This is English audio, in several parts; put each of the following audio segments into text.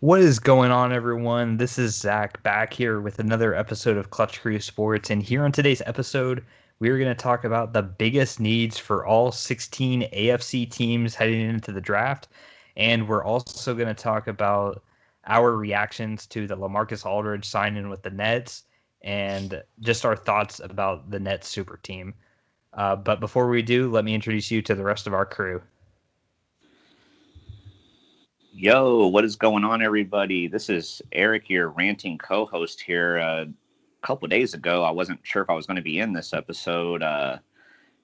What is going on, everyone? This is Zach back here with another episode of Clutch Crew Sports. And here on today's episode, we're going to talk about the biggest needs for all 16 AFC teams heading into the draft. And we're also going to talk about our reactions to the Lamarcus Aldridge signing with the Nets and just our thoughts about the Nets super team. But before we do, let me introduce you to the rest of our crew. Yo, what is going on, everybody? This is Eric, your ranting co-host here. A couple days ago, I wasn't sure if I was going to be in this episode.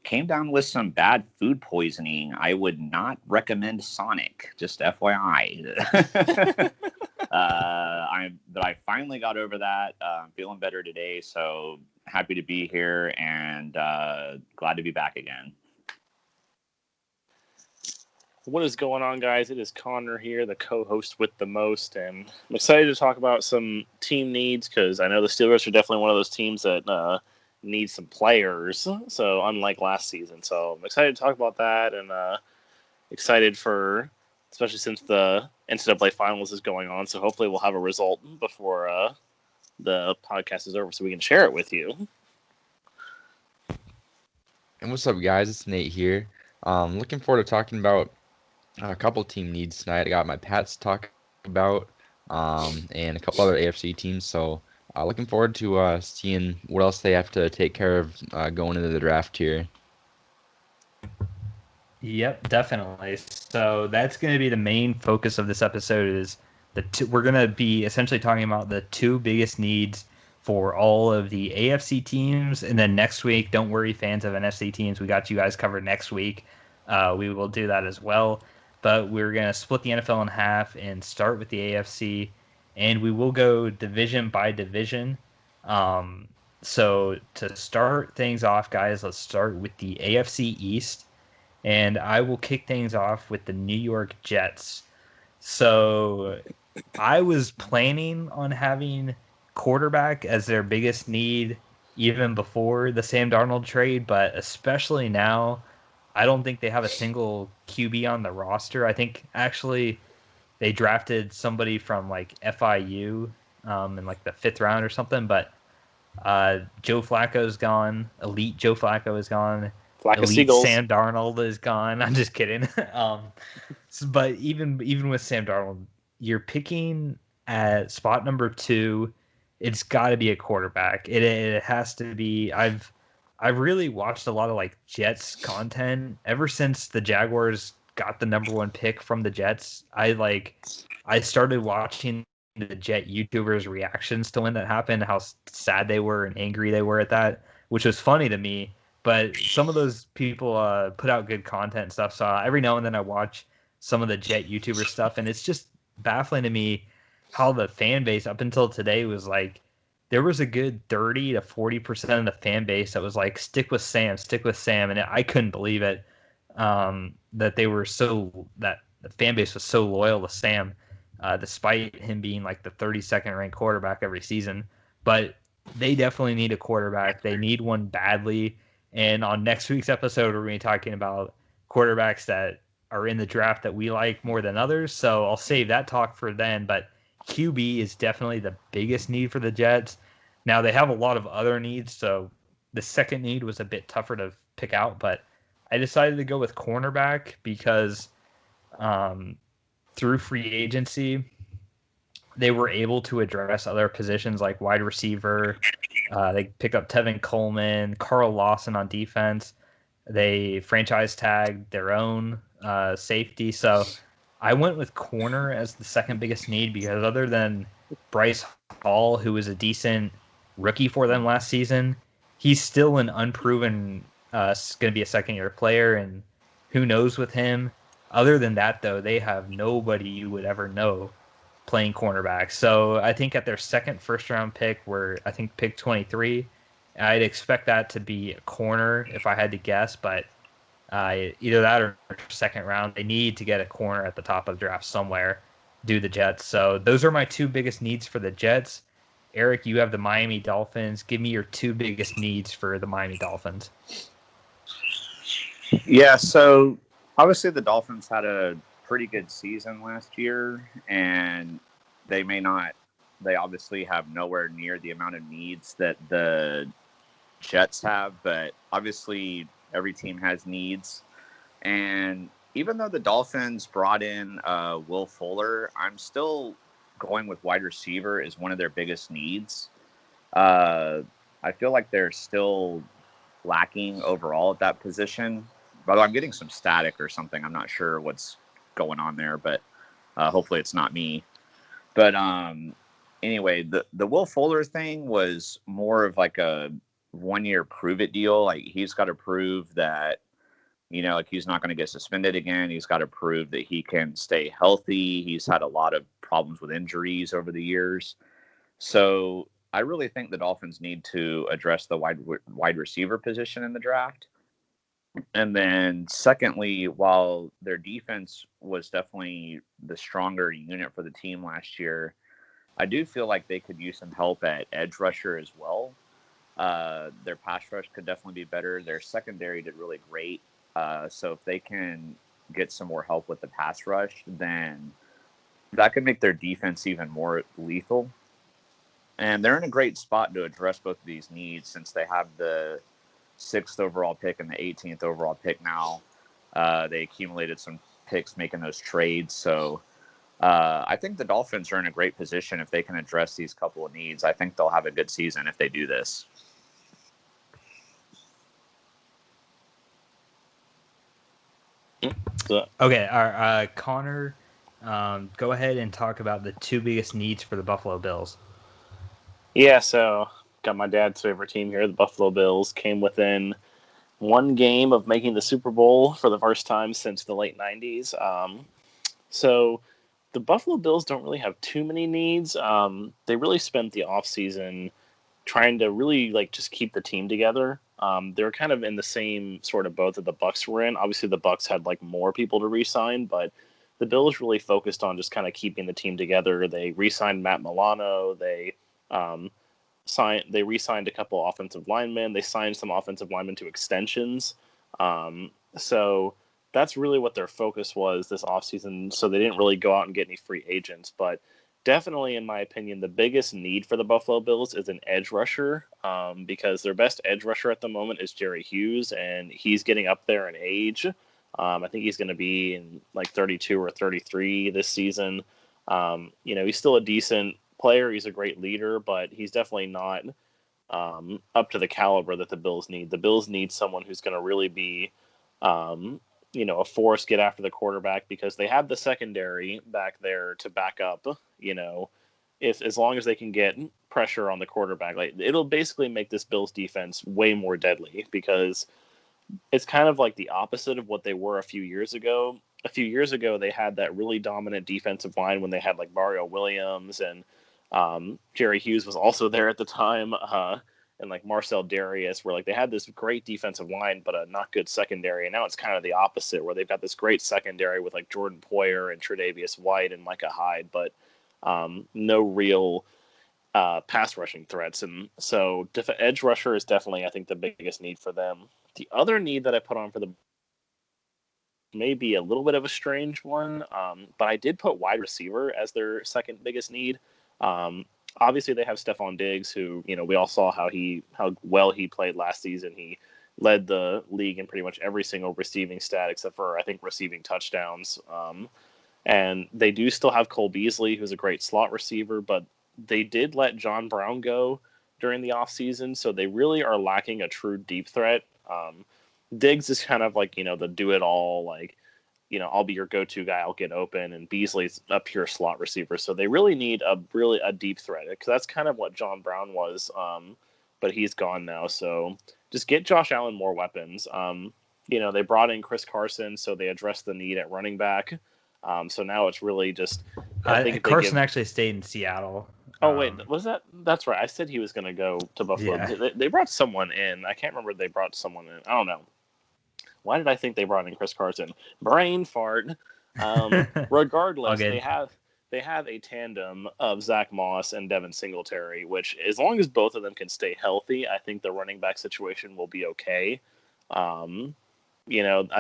Came down with some bad food poisoning. I would not recommend Sonic, just FYI. But I finally got over that. I'm feeling better today, so happy to be here and glad to be back again. What is going on, guys? It is Connor here, the co-host with the most, and I'm excited to talk about some team needs because I know the Steelers are definitely one of those teams that need some players, so unlike last season. So I'm excited to talk about that and excited for, especially since the NCAA Finals is going on, so hopefully we'll have a result before the podcast is over so we can share it with you. And what's up, guys? It's Nate here. Looking forward to talking about a couple team needs tonight. I got my Pats to talk about and a couple other AFC teams. So looking forward to seeing what else they have to take care of going into the draft here. Yep, definitely. So that's going to be the main focus of this episode is we're going to be essentially talking about the two biggest needs for all of the AFC teams. And then next week, don't worry, fans of NFC teams, we got you guys covered next week. We will do that as well. But we're going to split the NFL in half and start with the AFC. And we will go division by division. So to start things off, guys, let's start with the AFC East. And I will kick things off with the New York Jets. So I was planning on having quarterback as their biggest need even before the Sam Darnold trade, but especially now, I don't think they have a single QB on the roster. I think actually they drafted somebody from like FIU in like the 5th round or something, but Joe Flacco's gone. Elite Joe Flacco is gone. Flacco Elite Seagulls. Sam Darnold is gone. I'm just kidding. But even with Sam Darnold, you're picking at spot number 2. It's got to be a quarterback. It has to be. I've really watched a lot of like Jets content ever since the Jaguars got the number 1 pick from the Jets. I started watching the Jet YouTubers' reactions to when that happened, how sad they were and angry they were at that, which was funny to me. But some of those people put out good content and stuff. So every now and then I watch some of the Jet YouTuber stuff, and it's just baffling to me how the fan base up until today was like, there was a good 30 to 40% of the fan base that was like, stick with Sam. And I couldn't believe it that the fan base was so loyal to Sam, despite him being like the 32nd ranked quarterback every season. But they definitely need a quarterback. They need one badly. And on next week's episode, we're going to be talking about quarterbacks that are in the draft that we like more than others. So I'll save that talk for then. But QB is definitely the biggest need for the Jets. Now, they have a lot of other needs, so the second need was a bit tougher to pick out, but I decided to go with cornerback because through free agency, they were able to address other positions like wide receiver. They picked up Tevin Coleman, Carl Lawson on defense. They franchise tagged their own safety. So I went with corner as the second biggest need because other than Bryce Hall, who was a decent rookie for them last season, he's still an unproven, going to be a second-year player, and who knows with him. Other than that, though, they have nobody you would ever know playing cornerback. So I think at their second first-round pick, where I think pick 23, I'd expect that to be a corner if I had to guess, but either that or second round. They need to get a corner at the top of the draft somewhere, do the Jets. So those are my two biggest needs for the Jets. Eric, you have the Miami Dolphins. Give me your two biggest needs for the Miami Dolphins. Yeah, so obviously the Dolphins had a pretty good season last year, and they may not. They obviously have nowhere near the amount of needs that the Jets have, but obviously every team has needs. And even though the Dolphins brought in Will Fuller, I'm still going with wide receiver as one of their biggest needs. I feel like they're still lacking overall at that position. But I'm getting some static or something. I'm not sure what's going on there, but hopefully it's not me. But anyway, the Will Fuller thing was more of like a 1-year prove it deal. Like he's got to prove that, like he's not going to get suspended again. He's got to prove that he can stay healthy. He's had a lot of problems with injuries over the years. So I really think the Dolphins need to address the wide receiver position in the draft. And then secondly, while their defense was definitely the stronger unit for the team last year, I do feel like they could use some help at edge rusher as well. Their pass rush could definitely be better. Their secondary did really great. So if they can get some more help with the pass rush, then that could make their defense even more lethal. And they're in a great spot to address both of these needs since they have the 6th overall pick and the 18th overall pick now. They accumulated some picks making those trades. So I think the Dolphins are in a great position if they can address these couple of needs. I think they'll have a good season if they do this. Okay, Connor, go ahead and talk about the 2 biggest needs for the Buffalo Bills. Yeah, so got my dad's favorite team here, the Buffalo Bills, came within 1 game of making the Super Bowl for the first time since the late 90s. So the Buffalo Bills don't really have too many needs. They really spent the offseason trying to really just keep the team together. They're kind of in the same sort of boat that the Bucs were in. Obviously, the Bucs had more people to re-sign, but the Bills really focused on just kind of keeping the team together. They re-signed Matt Milano. They re-signed a couple offensive linemen. They signed some offensive linemen to extensions. So that's really what their focus was this offseason. So they didn't really go out and get any free agents. But definitely, in my opinion, the biggest need for the Buffalo Bills is an edge rusher because their best edge rusher at the moment is Jerry Hughes, and he's getting up there in age. I think he's going to be in 32 or 33 this season. He's still a decent player. He's a great leader, but he's definitely not up to the caliber that the Bills need. The Bills need someone who's going to really be, a force, get after the quarterback, because they have the secondary back there to back up. As long as they can get pressure on the quarterback, it'll basically make this Bills defense way more deadly, because it's kind of like the opposite of what they were a few years ago. A few years ago, they had that really dominant defensive line when they had Mario Williams, and Jerry Hughes was also there at the time, and Marcel Darius, where they had this great defensive line but a not good secondary. And now it's kind of the opposite, where they've got this great secondary with Jordan Poyer and Tre'Davious White and Micah Hyde, but no real pass rushing threats. And so edge rusher is definitely, I think, the biggest need for them. The other need that I put on for the may be a little bit of a strange one, but I did put wide receiver as their second biggest need. Obviously, they have Stephon Diggs, who we all saw how well he played last season. He led the league in pretty much every single receiving stat except for, I think, receiving touchdowns. And they do still have Cole Beasley, who's a great slot receiver, but they did let John Brown go during the offseason, so they really are lacking a true deep threat. Diggs is kind of the do-it-all, I'll be your go-to guy, I'll get open, and Beasley's a pure slot receiver. So they really need a deep threat, because that's kind of what John Brown was, but he's gone now. So just get Josh Allen more weapons. They brought in Chris Carson, so they addressed the need at running back. So now it's really just... I think Carson actually stayed in Seattle. Oh, wait, was that? That's right. I said he was going to go to Buffalo. Yeah. They brought someone in. I can't remember. They brought someone in. I don't know. Why did I think they brought in Chris Carson? Brain fart. Regardless, they have a tandem of Zach Moss and Devin Singletary, which, as long as both of them can stay healthy, I think the running back situation will be okay. I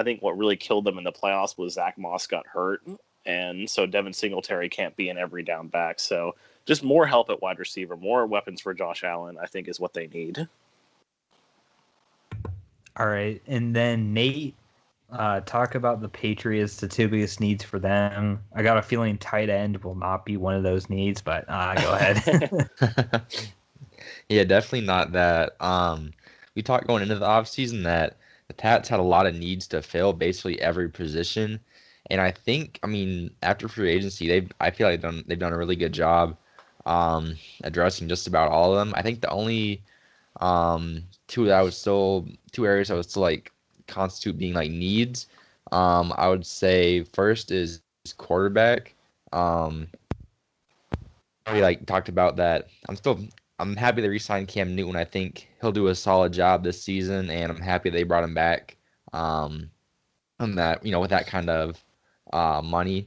think what really killed them in the playoffs was Zach Moss got hurt. and so Devin Singletary can't be an every down back. So just more help at wide receiver, more weapons for Josh Allen, I think is what they need. All right, and then Nate, talk about the Patriots, the two biggest needs for them. I got a feeling tight end will not be one of those needs, but go ahead. Yeah, definitely not that. We talked going into the offseason that the Pats had a lot of needs to fill basically every position. And I think, I mean, after free agency, I feel like they've done a really good job addressing just about all of them. I think the only two areas I would still like constitute being like needs. I would say first is quarterback. We like talked about that. I'm happy they re-signed Cam Newton. I think he'll do a solid job this season, and I'm happy they brought him back. On that, with that kind of money,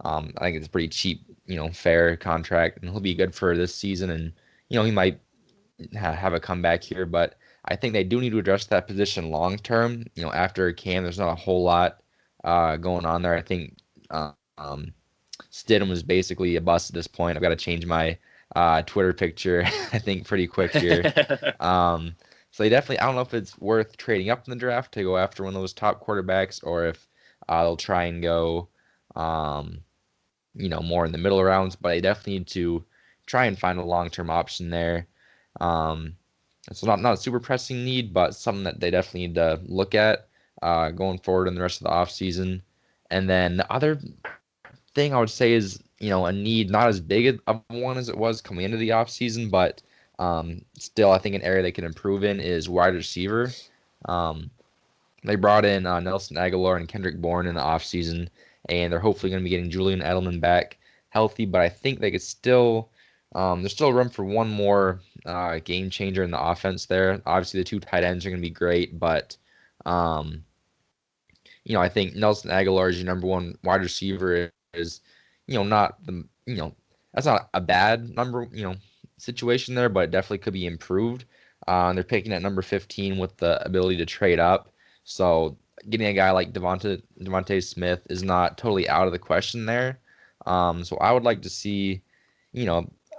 I think it's a pretty cheap, fair contract, and he'll be good for this season. And he might have a comeback here, but I think they do need to address that position long term. After Cam, there's not a whole lot going on there. I think Stidham was basically a bust at this point. I've got to change my Twitter picture, I think, pretty quick here. So they definitely, I don't know if it's worth trading up in the draft to go after one of those top quarterbacks, or if they'll try and go, more in the middle rounds. But they definitely need to try and find a long-term option there. So not a super pressing need, but something that they definitely need to look at going forward in the rest of the offseason. And then the other thing I would say is, a need not as big of one as it was coming into the offseason, but still I think an area they can improve in is wide receiver. They brought in Nelson Aguilar and Kendrick Bourne in the offseason, and they're hopefully going to be getting Julian Edelman back healthy, but I think they could still there's still room for one more game changer in the offense there. Obviously, the two tight ends are going to be great, but I think Nelson Aguilar is your number one wide receiver is not the that's not a bad number situation there, but it definitely could be improved. And they're picking at number 15 with the ability to trade up, so getting a guy like Devontae Smith is not totally out of the question there. So I would like to see,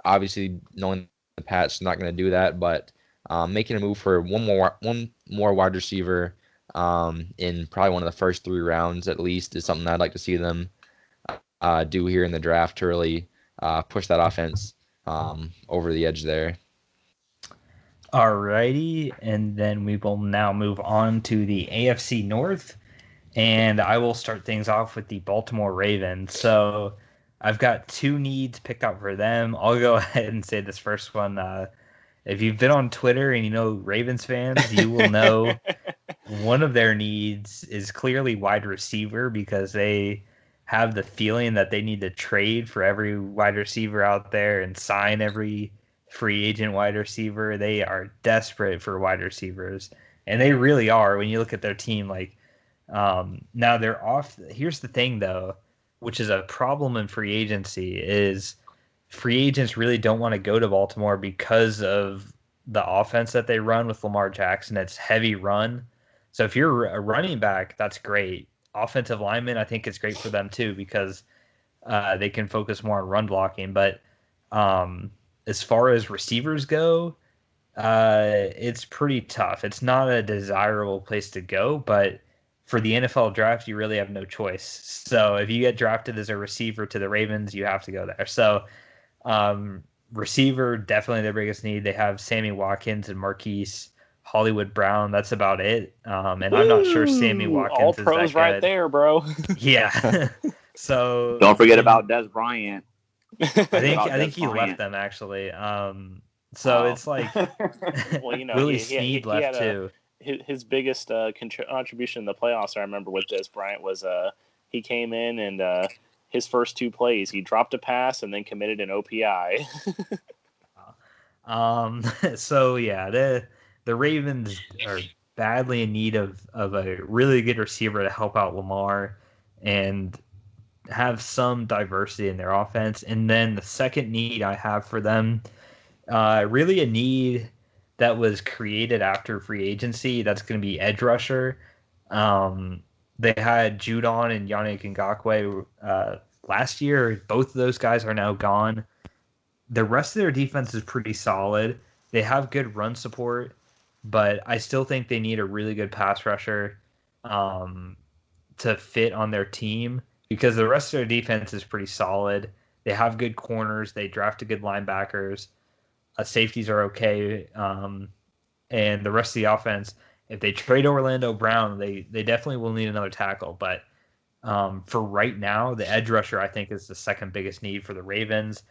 obviously knowing the Pats are not going to do that, but making a move for one more wide receiver in probably one of the first 3 rounds at least is something I'd like to see them do here in the draft to really push that offense over the edge there. Alrighty, and then we will now move on to the AFC North, and I will start things off with the Baltimore Ravens. So I've got 2 needs picked out for them. I'll go ahead and say this first one. If you've been on Twitter and you know Ravens fans, you will know one of their needs is clearly wide receiver, because they have the feeling that they need to trade for every wide receiver out there and sign every free agent wide receiver. They are desperate for wide receivers, and they really are when you look at their team. Now they're off. Here's the thing, though, which is a problem in free agency, is free agents really don't want to go to Baltimore because of the offense that they run with Lamar Jackson. It's heavy run. So if you're a running back, that's great. Offensive linemen, I think it's great for them too, because they can focus more on run blocking. But as far as receivers go, it's pretty tough. It's not a desirable place to go, but for the NFL draft, you really have no choice. So if you get drafted as a receiver to the Ravens, you have to go there. So receiver, definitely their biggest need. They have Sammy Watkins and Marquise Hollywood Brown. That's about it. And I'm not sure Sammy Watkins all is pros that right good. there, bro. Yeah. So Don't forget about Des Bryant. I think he Bryant. left them actually. So it's like well, Willie Snead left too. His biggest contribution in the playoffs, I remember, with Des Bryant was he came in and his first 2 plays he dropped a pass and then committed an OPI. So yeah, the Ravens are badly in need of a really good receiver to help out Lamar and have some diversity in their offense. And then the second need I have for them, really a need that was created after free agency. That's going to be edge rusher. They had Judon and Yannick Ngakoue last year. Both of those guys are now gone. The rest of their defense is pretty solid. They have good run support, but I still think they need a really good pass rusher to fit on their team because the rest of their defense is pretty solid. They have good corners. They drafted good linebackers. Safeties are okay. And the rest of the offense, if they trade Orlando Brown, they definitely will need another tackle. But for right now, the edge rusher, I think, is the second biggest need for the Ravens.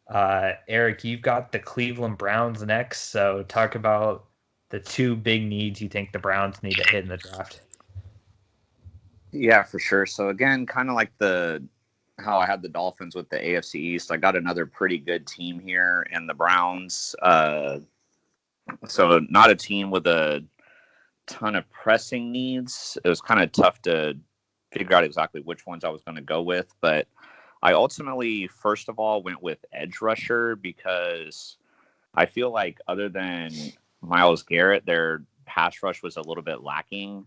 Eric, you've got the Cleveland Browns next. So talk about the two big needs you think the Browns need to hit in the draft. Yeah, for sure. So again, kind of like how I had the Dolphins with the AFC East, I got another pretty good team here in the Browns. So not a team with a ton of pressing needs. It was kind of tough to figure out exactly which ones I was going to go with, but I ultimately, first of all, went with edge rusher because I feel like other than Myles Garrett, their pass rush was a little bit lacking.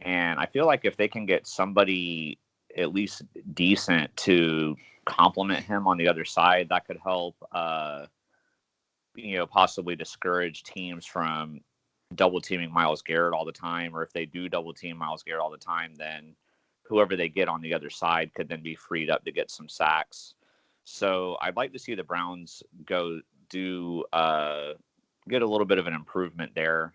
And I feel like if they can get somebody at least decent to complement him on the other side, that could help, possibly discourage teams from double teaming Myles Garrett all the time. Or if they do double team Myles Garrett all the time, then whoever they get on the other side could then be freed up to get some sacks. So I'd like to see the Browns get a little bit of an improvement there.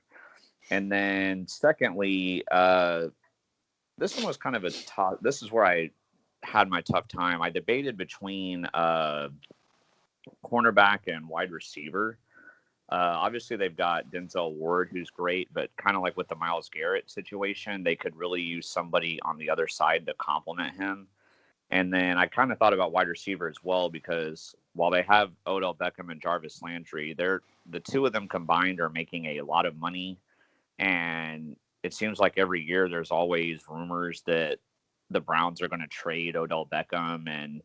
And then secondly, this one was kind of a tough. This is where I had my tough time. I debated between cornerback and wide receiver. Obviously, they've got Denzel Ward, who's great, but kind of like with the Myles Garrett situation, they could really use somebody on the other side to complement him. And then I kind of thought about wide receiver as well, because while they have Odell Beckham and Jarvis Landry, the two of them combined are making a lot of money. And it seems like every year there's always rumors that the Browns are going to trade Odell Beckham. And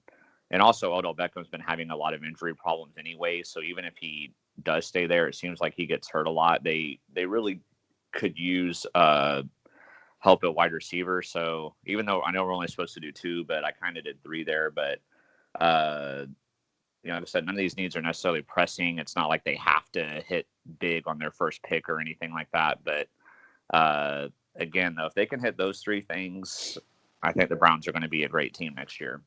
also Odell Beckham's been having a lot of injury problems anyway. So even if he does stay there, it seems like he gets hurt a lot. They really could use help at wide receiver. So even though I know we're only supposed to do 2, but I kind of did 3 there. But, like I said, none of these needs are necessarily pressing. It's not like they have to hit big on their first pick or anything like that. But again, though, if they can hit those 3 things, I think the Browns are going to be a great team next year.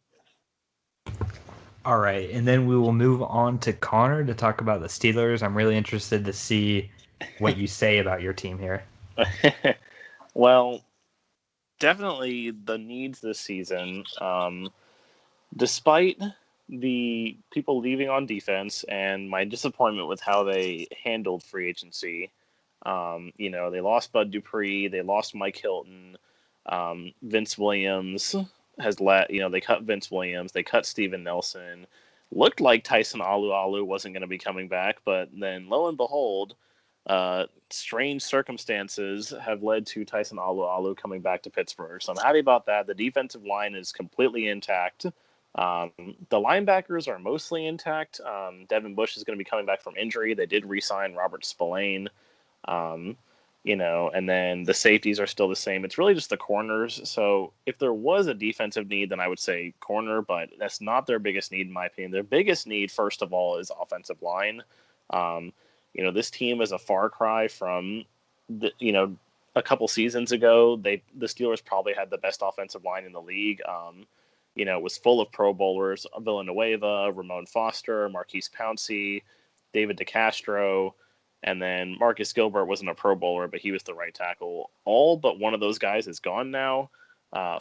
All right, and then we will move on to Connor to talk about the Steelers. I'm really interested to see what you say about your team here. Well, definitely the needs this season. Despite the people leaving on defense and my disappointment with how they handled free agency, they lost Bud Dupree, they lost Mike Hilton, Vince Williams has they cut Vince Williams, they cut Steven Nelson. Looked like Tyson Alu wasn't going to be coming back, but then lo and behold, strange circumstances have led to Tyson Alu coming back to Pittsburgh. So I'm happy about that. The defensive line is completely intact. The linebackers are mostly intact. Devin Bush is going to be coming back from injury. They did re-sign Robert Spillane. And then the safeties are still the same. It's really just the corners. So if there was a defensive need, then I would say corner, but that's not their biggest need in my opinion. Their biggest need, first of all, is offensive line. This team is a far cry from a couple seasons ago. The Steelers probably had the best offensive line in the league. Was full of Pro Bowlers: Villanueva, Ramon Foster, Marquise Pouncey, David DeCastro. And then Marcus Gilbert wasn't a Pro Bowler, but he was the right tackle. All but one of those guys is gone now.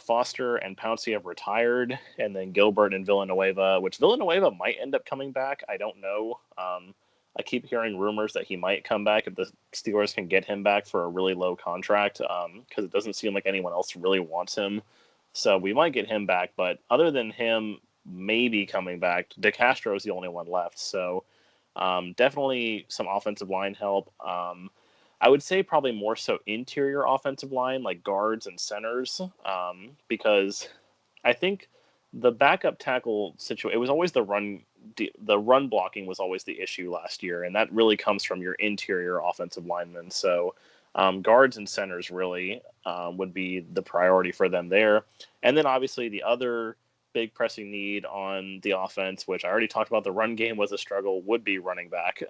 Foster and Pouncey have retired, and then Gilbert and Villanueva, which Villanueva might end up coming back. I don't know. I keep hearing rumors that he might come back if the Steelers can get him back for a really low contract, because it doesn't seem like anyone else really wants him. So we might get him back, but other than him maybe coming back, DeCastro is the only one left. So definitely some offensive line help. I would say probably more so interior offensive line, like guards and centers, because I think the backup tackle situation, it was always the run blocking was always the issue last year, and that really comes from your interior offensive linemen. So guards and centers really would be the priority for them there. And then obviously the other big pressing need on the offense, which I already talked about. The run game was a struggle, would be running back.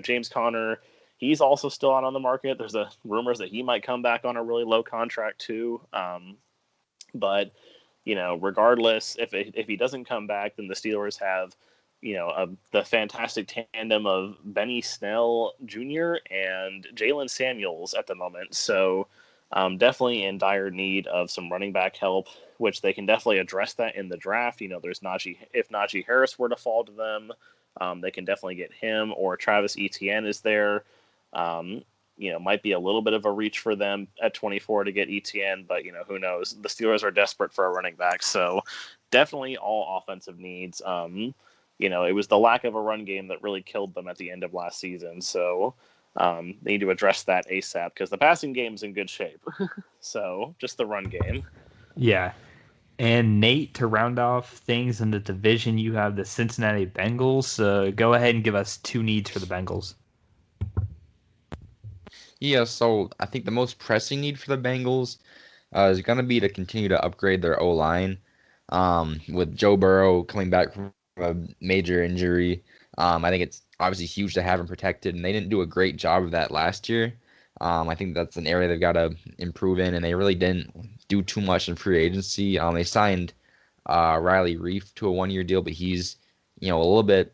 James Conner, he's also still out on the market. There's rumors that he might come back on a really low contract too. But regardless, if he doesn't come back, then the Steelers have, the fantastic tandem of Benny Snell Jr. and Jalen Samuels at the moment. So definitely in dire need of some running back help, which they can definitely address that in the draft. There's if Najee Harris were to fall to them, they can definitely get him, or Travis Etienne is there. Might be a little bit of a reach for them at 24 to get Etienne, but who knows? The Steelers are desperate for a running back, so definitely all offensive needs. It was the lack of a run game that really killed them at the end of last season, so they need to address that ASAP because the passing game's in good shape. So just the run game. Yeah. And Nate, to round off things in the division, you have the Cincinnati Bengals. Go ahead and give us 2 needs for the Bengals. Yeah, so I think the most pressing need for the Bengals is going to be to continue to upgrade their O-line. With Joe Burrow coming back from a major injury, I think it's obviously huge to have him protected, and they didn't do a great job of that last year. I think that's an area they've got to improve in, and they really didn't do too much in free agency. They signed Riley Reif to a 1-year deal, but he's a little bit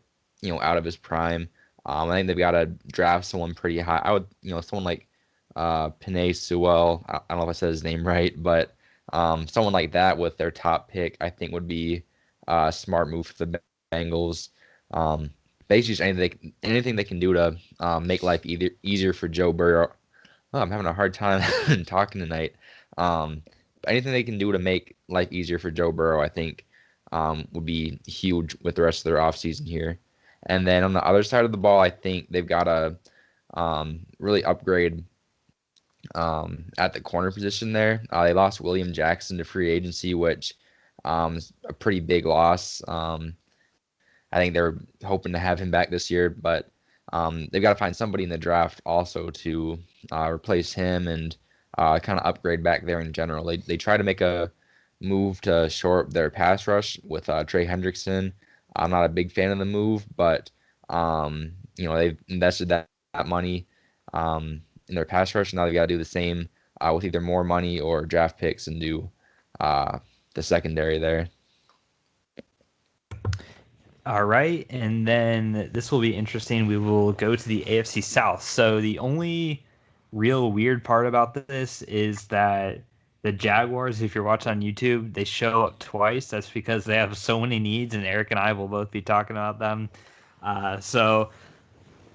out of his prime. I think they've got to draft someone pretty high. I would someone like Penei Sewell. I don't know if I said his name right, but someone like that with their top pick, I think would be a smart move for the Bengals. Basically, anything they can do to make life easier for Joe Burrow. Oh, I'm having a hard time talking tonight. Anything they can do to make life easier for Joe Burrow, I think, would be huge with the rest of their offseason here. And then on the other side of the ball, I think they've got to really upgrade at the corner position there. They lost William Jackson to free agency, which is a pretty big loss. I think they're hoping to have him back this year, but they've got to find somebody in the draft also to replace him and kind of upgrade back there in general. They try to make a move to shore up their pass rush with Trey Hendrickson. I'm not a big fan of the move, but they've invested that money in their pass rush, and now they've got to do the same with either more money or draft picks and do the secondary there. All right, and then this will be interesting. We will go to the AFC South. So the only real weird part about this is that the Jaguars, if you're watching on YouTube, they show up twice. That's because they have so many needs, and Eric and I will both be talking about them. So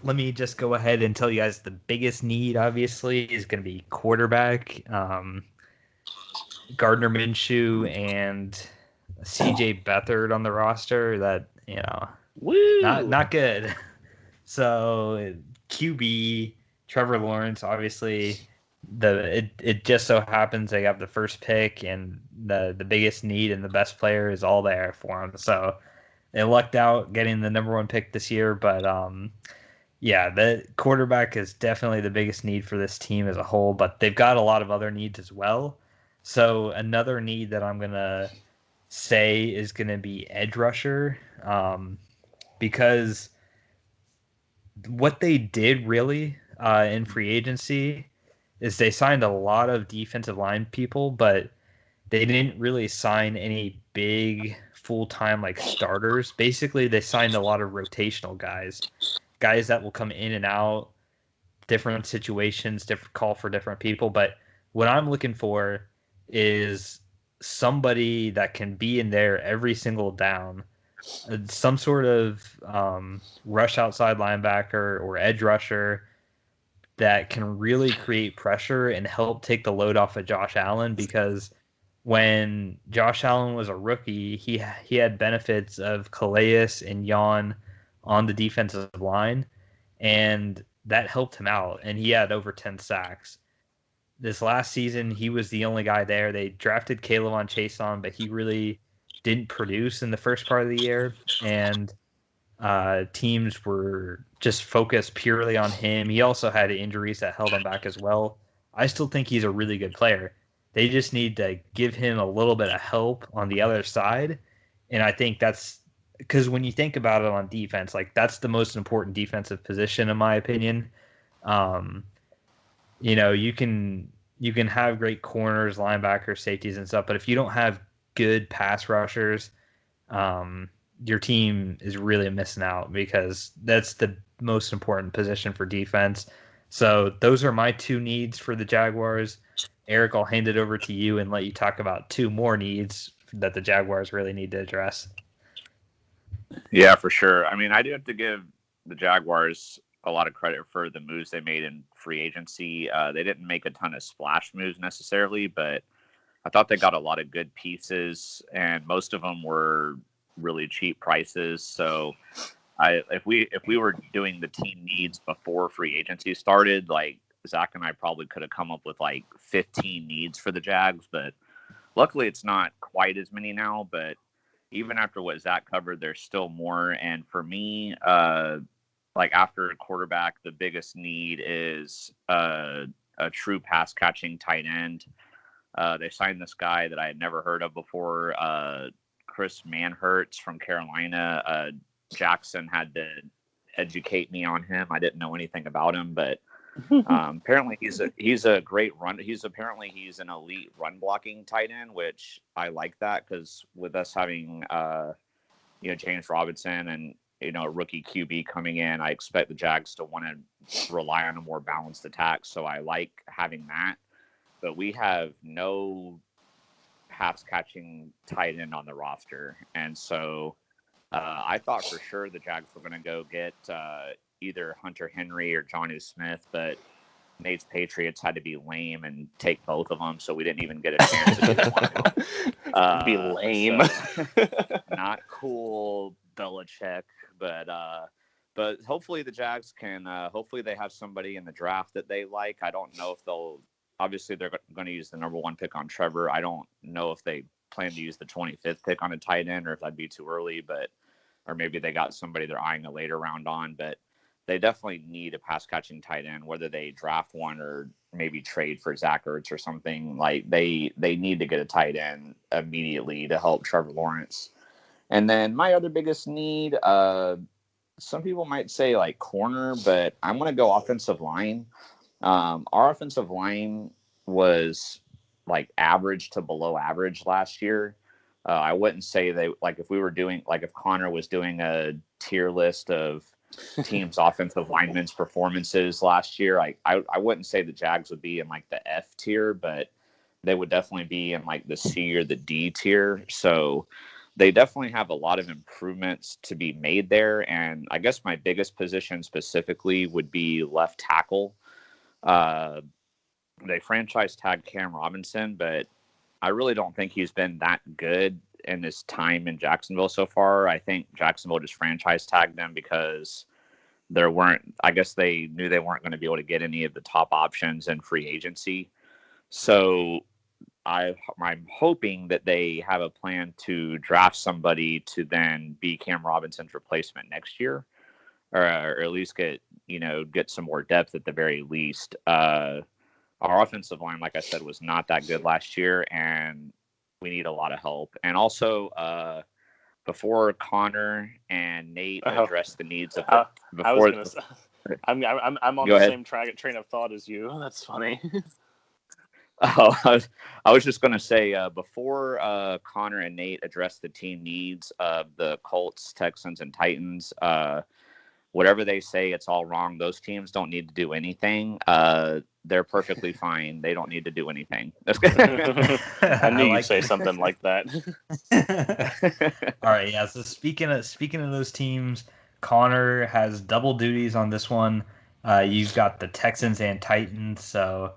let me just go ahead and tell you guys the biggest need, obviously, is going to be quarterback. Gardner Minshew and CJ Beathard on the roster. That, Woo! not good. So QB, Trevor Lawrence, obviously. It just so happens they have the first pick, and the biggest need and the best player is all there for them. So they lucked out getting the number 1 pick this year, but the quarterback is definitely the biggest need for this team as a whole, but they've got a lot of other needs as well. So another need that I'm going to say is going to be edge rusher, because what they did really in free agency is they signed a lot of defensive line people, but they didn't really sign any big full-time starters. Basically, they signed a lot of rotational guys that will come in and out, different situations, different call for different people. But what I'm looking for is somebody that can be in there every single down, some sort of rush outside linebacker or edge rusher that can really create pressure and help take the load off of Josh Allen, because when Josh Allen was a rookie, he had benefits of Calais and Jan on the defensive line, and that helped him out, and he had over 10 sacks. This last season, he was the only guy there. They drafted Caleb Chase on, but he really didn't produce in the first part of the year, and teams were just focused purely on him. He also had injuries that held him back as well. I still think he's a really good player, They just need to give him a little bit of help on the other side. And I think that's because when you think about it on defense, like that's the most important defensive position, in my opinion. Um, you can have great corners, linebackers, safeties, and stuff, but if you don't have good pass rushers, your team is really missing out because that's the most important position for defense. So those are my two needs for the Jaguars. Eric, I'll hand it over to you and let you talk about two more needs that the Jaguars really need to address. Yeah, for sure. I mean, I do have to give the Jaguars a lot of credit for the moves they made in free agency. They didn't make a ton of splash moves necessarily, but I thought they got a lot of good pieces, and most of them were really cheap prices. So if we were doing the team needs before free agency started, like Zach and I probably could have come up with like 15 needs for the Jags, but luckily it's not quite as many now. But even after what Zach covered, there's still more. And for me, like after a quarterback, the biggest need is a true pass catching tight end. They signed this guy that I had never heard of before, Chris Manhertz from Carolina. Jackson had to educate me on him. I didn't know anything about him, but apparently he's a great run. He's an elite run blocking tight end, which I like that because with us having James Robinson and a rookie QB coming in, I expect the Jags to want to rely on a more balanced attack. So I like having that, but we have no pass catching tight end on the roster, and so I thought for sure the Jags were going to go get either Hunter Henry or Jonnu Smith, but Nate's Patriots had to be lame and take both of them, so we didn't even get a chance to do one of them. Be lame. So, not cool, Belichick, but hopefully the Jags can. Hopefully they have somebody in the draft that they like. I don't know if they'll. Obviously, they're going to use the number 1 pick on Trevor. I don't know if they plan to use the 25th pick on a tight end or if that'd be too early, or maybe they got somebody they're eyeing a later round on, but they definitely need a pass catching tight end, whether they draft one or maybe trade for Zach Ertz or something. Like they need to get a tight end immediately to help Trevor Lawrence. And then my other biggest need, some people might say like corner, but I'm going to go offensive line. Our offensive line was like average to below average last year. I wouldn't say if Connor was doing a tier list of teams' offensive linemen's performances last year, I wouldn't say the Jags would be in like the F tier, but they would definitely be in like the C or the D tier. So they definitely have a lot of improvements to be made there. And I guess my biggest position specifically would be left tackle. They franchise tagged Cam Robinson, but I really don't think he's been that good in his time in Jacksonville so far. I think Jacksonville just franchise tagged them because I guess they knew they weren't going to be able to get any of the top options in free agency. So I'm hoping that they have a plan to draft somebody to then be Cam Robinson's replacement next year, or at least get some more depth at the very least. Our offensive line, like I said, was not that good last year, and we need a lot of help. And also, before Connor and Nate address the needs of I'm on the same train of thought as you. That's funny. I was just going to say, before Connor and Nate address the team needs of the Colts, Texans, and Titans, whatever they say, it's all wrong. Those teams don't need to do anything. They're perfectly fine. They don't need to do anything. I knew you'd say something like that. All right, yeah. So speaking of those teams, Connor has double duties on this one. You've got the Texans and Titans. So,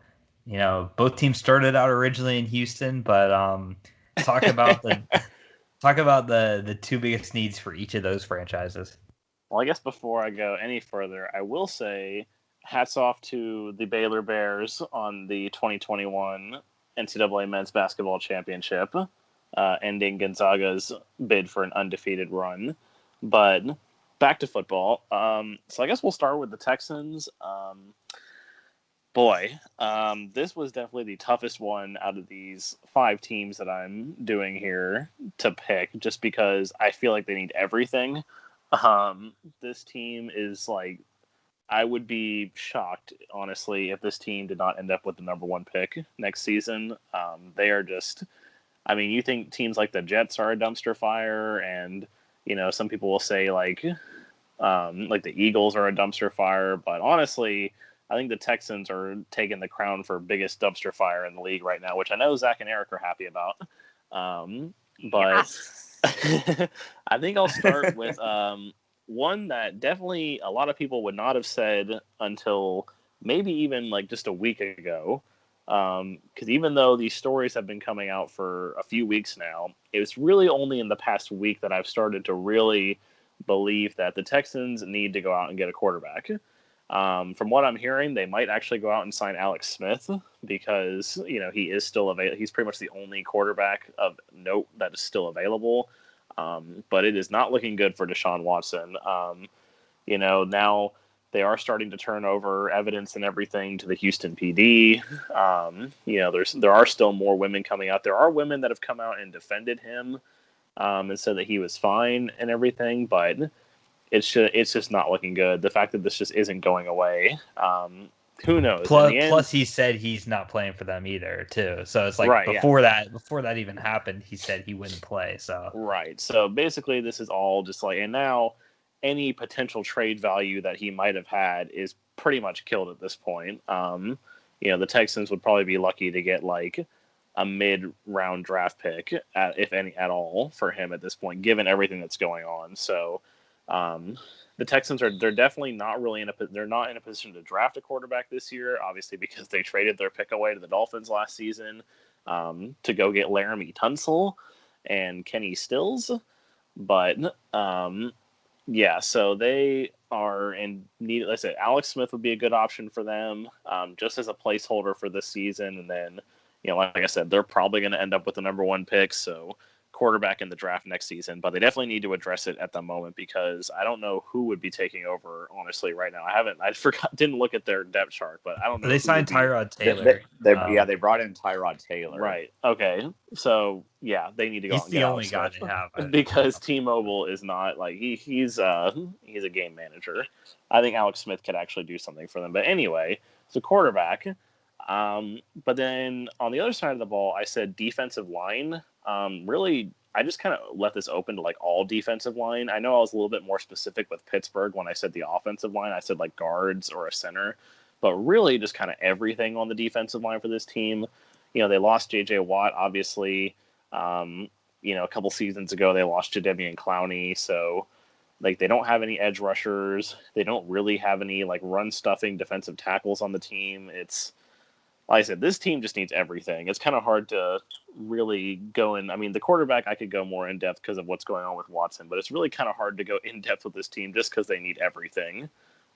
both teams started out originally in Houston, but talk about the two biggest needs for each of those franchises. Well, I guess before I go any further, I will say hats off to the Baylor Bears on the 2021 NCAA Men's Basketball Championship, ending Gonzaga's bid for an undefeated run. But back to football. So I guess we'll start with the Texans. Boy, this was definitely the toughest one out of these 5 teams that I'm doing here to pick, just because I feel like they need everything. This team is like, I would be shocked, honestly, if this team did not end up with the number 1 pick next season. They are just, I mean, you think teams like the Jets are a dumpster fire, and some people will say like the Eagles are a dumpster fire, but honestly, I think the Texans are taking the crown for biggest dumpster fire in the league right now, which I know Zach and Eric are happy about. But I think I'll start with one that definitely a lot of people would not have said until maybe even like just a week ago. Because even though these stories have been coming out for a few weeks now, it was really only in the past week that I've started to really believe that the Texans need to go out and get a quarterback. From what I'm hearing, they might actually go out and sign Alex Smith because, he is still available. He's pretty much the only quarterback of note that is still available. But it is not looking good for Deshaun Watson. Now they are starting to turn over evidence and everything to the Houston PD. There are still more women coming out. There are women that have come out and defended him and said that he was fine and everything, but it's just not looking good. The fact that this just isn't going away. Who knows? Plus, he said he's not playing for them either, too. So it's like right, before that even happened, he said he wouldn't play. So right. So basically, this is all just like, and now any potential trade value that he might have had is pretty much killed at this point. The Texans would probably be lucky to get like a mid-round draft pick, if any at all, for him at this point, given everything that's going on. So. The Texans they're definitely not really they're not in a position to draft a quarterback this year, obviously because they traded their pick away to the Dolphins last season to go get Laramie Tunsil and Kenny Stills. But so they are in need. Like I said, Alex Smith would be a good option for them, just as a placeholder for this season. And then, like I said, they're probably going to end up with the number 1 pick. So quarterback in the draft next season, but they definitely need to address it at the moment because I don't know who would be taking over, honestly, right now. Didn't look at their depth chart, but I don't know. They signed Tyrod Taylor. They brought in Tyrod Taylor. Right. Okay. So they need to go. He's the only guy they have because T-Mobile is not like he's a game manager. I think Alex Smith could actually do something for them. But anyway, so quarterback. But then on the other side of the ball, I said defensive line. Really, I just kind of left this open to like all defensive line. I know I was a little bit more specific with Pittsburgh when I said the offensive line. I said like guards or a center, but really just kind of everything on the defensive line for this team. They lost J.J. Watt, obviously. A couple seasons ago, they lost Jadeveon Clowney. So, like, they don't have any edge rushers. They don't really have any, like, run-stuffing defensive tackles on the team. It's, like I said, this team just needs everything. It's kind of hard to really go in. I mean, the quarterback, I could go more in-depth because of what's going on with Watson, but it's really kind of hard to go in-depth with this team just because they need everything.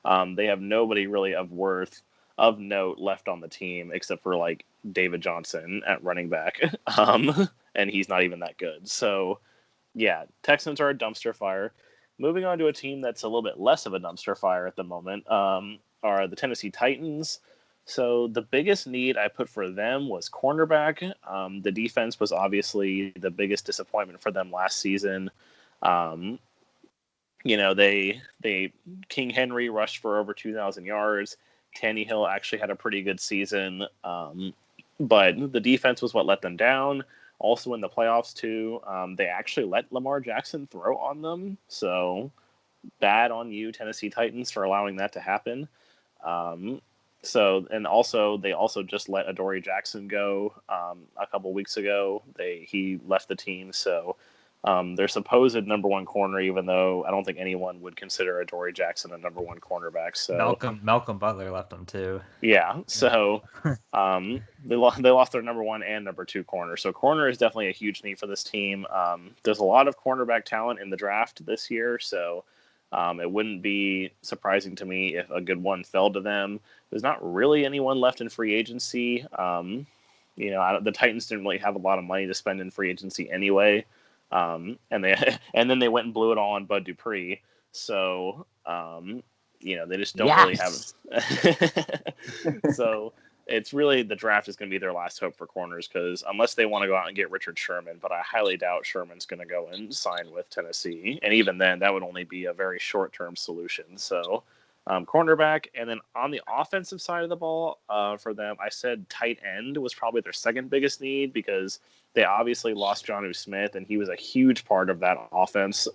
They have nobody really of note left on the team except for, like, David Johnson at running back, and he's not even that good. So, yeah, Texans are a dumpster fire. Moving on to a team that's a little bit less of a dumpster fire at the moment are the Tennessee Titans. So the biggest need I put for them was cornerback. The defense was obviously the biggest disappointment for them last season. They King Henry rushed for over 2,000 yards. Tannehill actually had a pretty good season, but the defense was what let them down. Also in the playoffs too, they actually let Lamar Jackson throw on them. So bad on you, Tennessee Titans, for allowing that to happen. They also just let Adoree Jackson go a couple weeks ago. He left the team, so their supposed number 1 corner, even though I don't think anyone would consider Adoree Jackson a number 1 cornerback. So Malcolm Butler left them too. Yeah, so they lost their number 1 and number 2 corner. So corner is definitely a huge need for this team. There's a lot of cornerback talent in the draft this year, so it wouldn't be surprising to me if a good one fell to them. There's not really anyone left in free agency. The Titans didn't really have a lot of money to spend in free agency anyway. And then they went and blew it all on Bud Dupree. So, They just don't really have. So it's really the draft is going to be their last hope for corners because unless they want to go out and get Richard Sherman, but I highly doubt Sherman's going to go and sign with Tennessee. And even then, that would only be a very short-term solution. So cornerback. And then on the offensive side of the ball for them, I said tight end was probably their second biggest need because they obviously lost Jonnu Smith, and he was a huge part of that offense.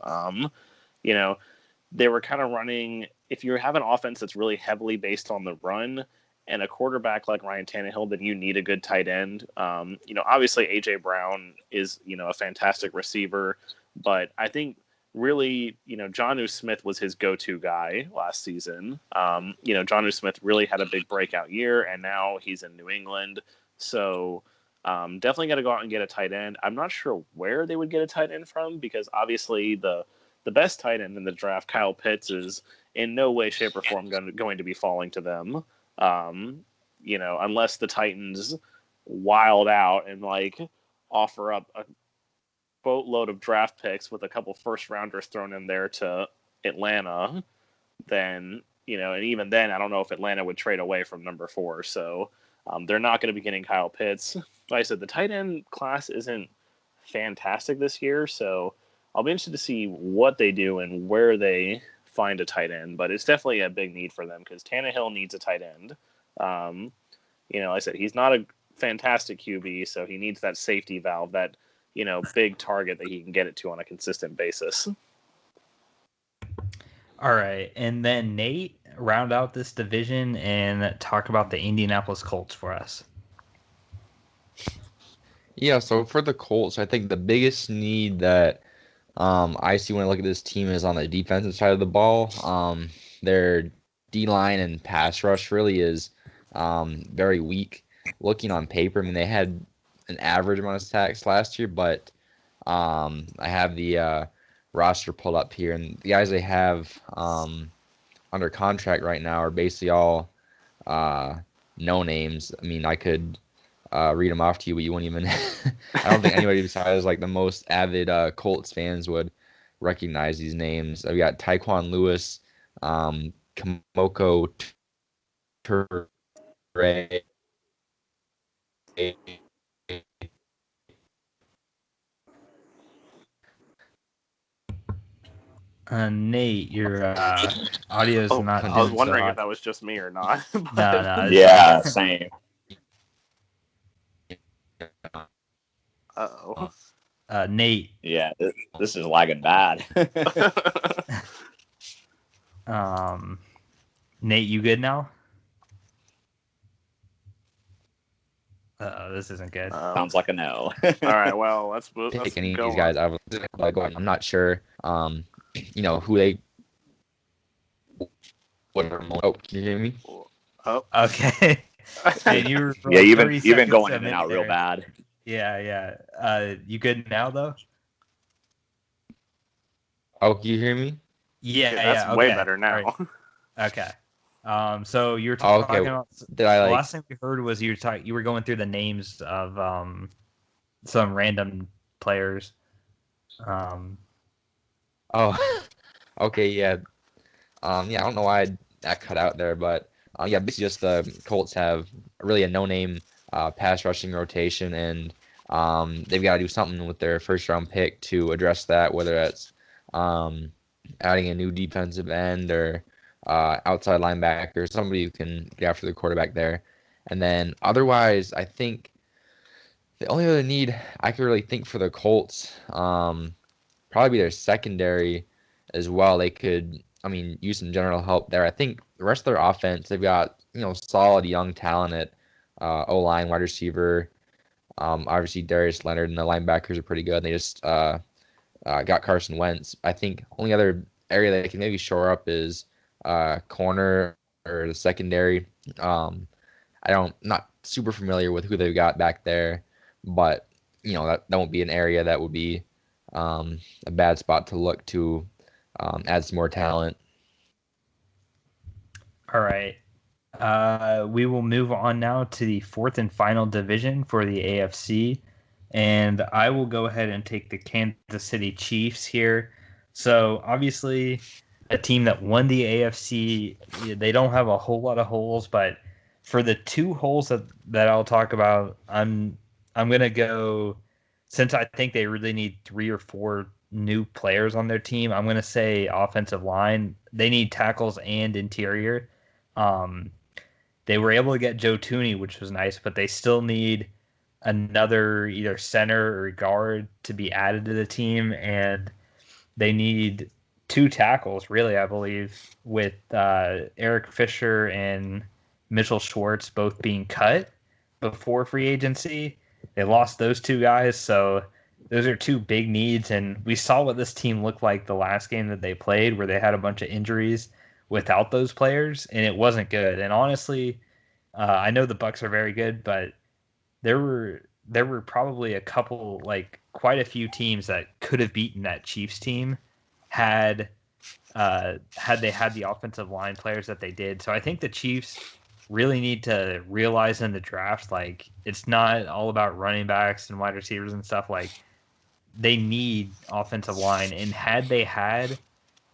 They were kind of running – if you have an offense that's really heavily based on the run – and a quarterback like Ryan Tannehill, then you need a good tight end. Obviously A.J. Brown is, a fantastic receiver, but I think really, Jonnu Smith was his go-to guy last season. Jonnu Smith really had a big breakout year, and now he's in New England. So definitely got to go out and get a tight end. I'm not sure where they would get a tight end from because obviously the best tight end in the draft, Kyle Pitts, is in no way, shape, or form going to be falling to them. Unless the Titans wild out and offer up a boatload of draft picks with a couple first rounders thrown in there to Atlanta, then, and even then, I don't know if Atlanta would trade away from number 4. So they're not going to be getting Kyle Pitts. Like I said, the tight end class isn't fantastic this year. So I'll be interested to see what they do and where they find a tight end, but it's definitely a big need for them because Tannehill needs a tight end. Like I said, he's not a fantastic QB, so he needs that safety valve, that, big target that he can get it to on a consistent basis. All right. And then Nate, round out this division and talk about the Indianapolis Colts for us. Yeah, so for the Colts, I think the biggest need that I see when I look at this team is on the defensive side of the ball. Their D-line and pass rush really is very weak. Looking on paper, I mean, they had an average amount of sacks last year, but I have the roster pulled up here, and the guys they have under contract right now are basically all no names. I mean, I could read them off to you, but you wouldn't even. I don't think anybody besides the most avid Colts fans would recognize these names. I've got Tyquan Lewis, Kamoko Ture, Nate, your audio is not. I was wondering if that was just me or not. No. Yeah, same. Uh-oh. Nate. Yeah, this is lagging bad. Nate, you good now? This isn't good. Sounds like a no. All right, well, let's move. Pick any of these guys. I'm not sure. Who they. Whatever. Oh, can you hear me? Oh, okay. And you've been going in and out real bad. Yeah. You good now though? Oh, can you hear me? Yeah, that's way better now. Right. Okay. So you were talking about. The last thing we heard was you were going through the names of some random players. Oh, okay, yeah. I don't know why that cut out there, but basically just the Colts have really a no-name pass rushing rotation, and they've got to do something with their first-round pick to address that, whether that's adding a new defensive end or outside linebacker, somebody who can get after the quarterback there. And then otherwise, I think the only other need I could really think for the Colts probably be their secondary as well. They could, use some general help there. I think the rest of their offense, they've got, solid young talent at O-line, wide receiver. Obviously, Darius Leonard and the linebackers are pretty good. They just got Carson Wentz. I think only other area that they can maybe shore up is corner or the secondary. Not super familiar with who they've got back there, but that won't be an area that would be a bad spot to look to add some more talent. All right. We will move on now to the fourth and final division for the AFC, and I will go ahead and take the Kansas City Chiefs here. So obviously, a team that won the AFC. They don't have a whole lot of holes, but for the two holes that I'll talk about, I'm gonna go, since I think they really need 3 or 4 new players on their team. I'm gonna say offensive line. They need tackles and interior. They were able to get Joe Tooney, which was nice, but they still need another either center or guard to be added to the team, and they need 2 tackles, really, I believe, with Eric Fisher and Mitchell Schwartz both being cut before free agency. They lost those 2 guys, so those are 2 big needs, and we saw what this team looked like the last game that they played, where they had a bunch of injuries without those players, and it wasn't good. And honestly, I know the Bucs are very good, but there were probably a couple, like quite a few teams that could have beaten that Chiefs team had they had the offensive line players that they did. So I think the Chiefs really need to realize in the draft, like, it's not all about running backs and wide receivers and stuff. Like, they need offensive line, and had they had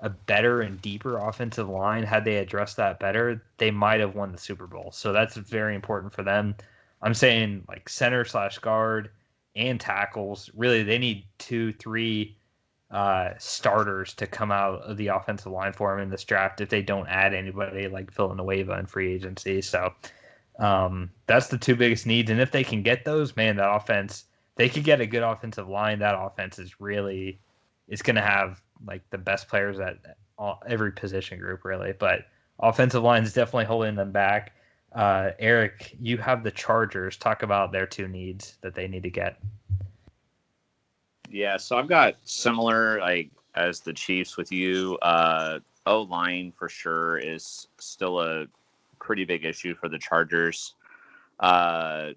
a better and deeper offensive line, had they addressed that better, they might have won the Super Bowl. So that's very important for them. I'm saying like center / guard and tackles. Really, they need 2, 3 starters to come out of the offensive line for them in this draft if they don't add anybody like Villanueva in free agency. So that's the 2 biggest needs. And if they can get those, man, that offense, they could get a good offensive line. That offense is really, it's going to have like the best players at every position group, really. But offensive line is definitely holding them back. Eric, you have the Chargers. Talk about their 2 needs that they need to get. Yeah, so I've got similar, like, as the Chiefs with you. O-line for sure is still a pretty big issue for the Chargers. Kind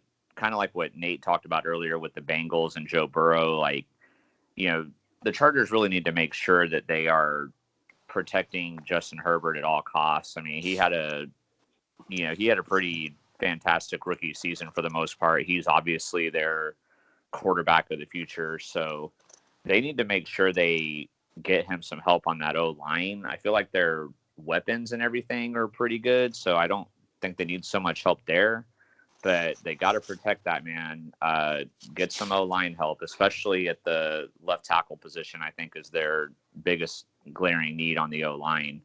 of like what Nate talked about earlier with the Bengals and Joe Burrow. Like, the Chargers really need to make sure that they are protecting Justin Herbert at all costs. I mean, he had a pretty fantastic rookie season for the most part. He's obviously their quarterback of the future, so they need to make sure they get him some help on that O-line. I feel like their weapons and everything are pretty good, so I don't think they need so much help there, but they got to protect that man. Get some O-line help, especially at the left tackle position. I think is their biggest glaring need on the O-line.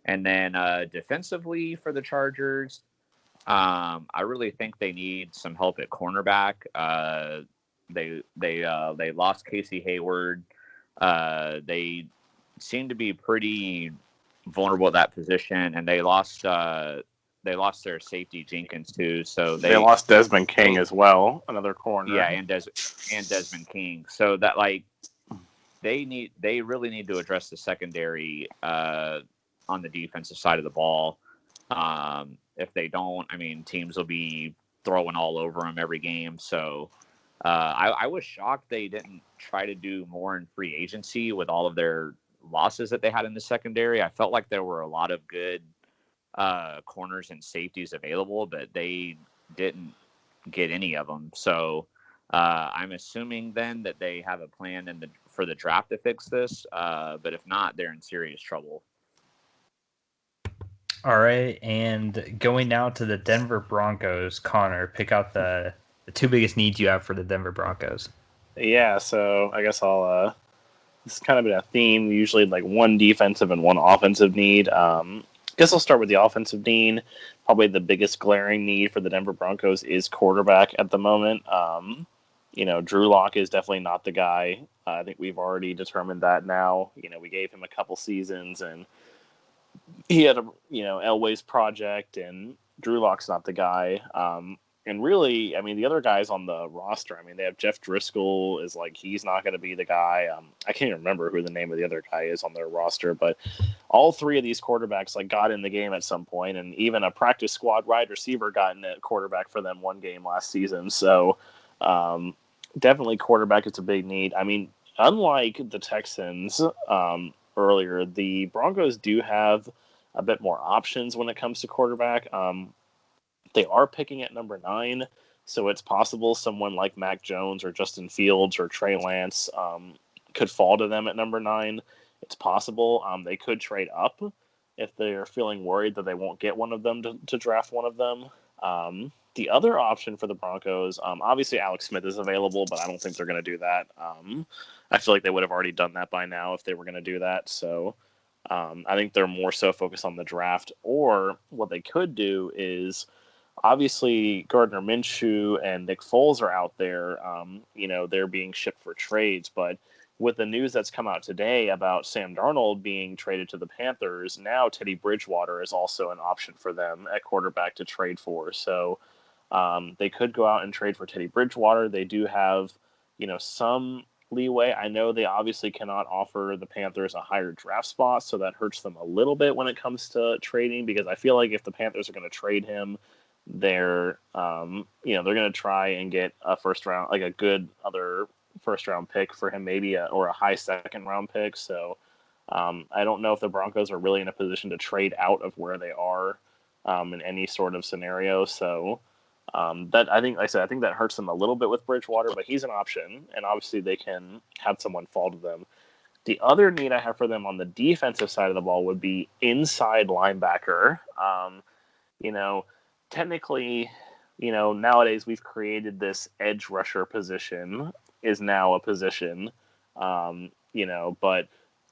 And then defensively for the Chargers, I really think they need some help at cornerback. They lost Casey Hayward. They seem to be pretty vulnerable at that position, and they lost their safety Jenkins too. So they lost Desmond King as well, another corner. Yeah, and Desmond King. So that, like, they really need to address the secondary on the defensive side of the ball. If they don't, I mean, teams will be throwing all over them every game. So I was shocked they didn't try to do more in free agency with all of their losses that they had in the secondary. I felt like there were a lot of good corners and safeties available, but they didn't get any of them. So I'm assuming then that they have a plan for the draft to fix this. But if not, they're in serious trouble. All right, and going now to the Denver Broncos, Connor, pick out the 2 biggest needs you have for the Denver Broncos. Yeah, so I guess I'll this has kind of been a theme, usually like 1 defensive and 1 offensive need. I guess I'll start with the offensive need. Probably the biggest glaring need for the Denver Broncos is quarterback at the moment. Drew Lock is definitely not the guy. I think we've already determined that now. We gave him a couple seasons, and he had a Elway's project, and Drew Lock's not the guy. And really, I mean, the other guys on the roster, I mean, they have Jeff Driscoll is like, he's not going to be the guy. I can't even remember who the name of the other guy is on their roster, but all 3 of these quarterbacks like got in the game at some point, and even a practice squad wide receiver got in at quarterback for them 1 game last season. So definitely quarterback is a big need. I mean, unlike the Texans earlier, the Broncos do have a bit more options when it comes to quarterback. They are picking at number 9, so it's possible someone like Mac Jones or Justin Fields or Trey Lance could fall to them at number 9. it's possible they could trade up if they're feeling worried that they won't get one of them to draft one of them. The other option for the Broncos, obviously Alex Smith is available, but I don't think they're going to do that. I feel like they would have already done that by now if they were going to do that. So I think they're more so focused on the draft. Or what they could do is, obviously Gardner Minshew and Nick Foles are out there. They're being shipped for trades, but with the news that's come out today about Sam Darnold being traded to the Panthers, now Teddy Bridgewater is also an option for them at quarterback to trade for. So they could go out and trade for Teddy Bridgewater. They do have, some leeway. I know they obviously cannot offer the Panthers a higher draft spot, so that hurts them a little bit when it comes to trading, because I feel like if the Panthers are going to trade him, they're they're going to try and get a first round, like a good other first round pick for him, maybe or a high second round pick. So I don't know if the Broncos are really in a position to trade out of where they are in any sort of scenario. So that I think that hurts them a little bit with Bridgewater, but he's an option, and obviously they can have someone fall to them. The other need I have for them on the defensive side of the ball would be inside linebacker. Technically, nowadays we've created this edge rusher position is now a position, but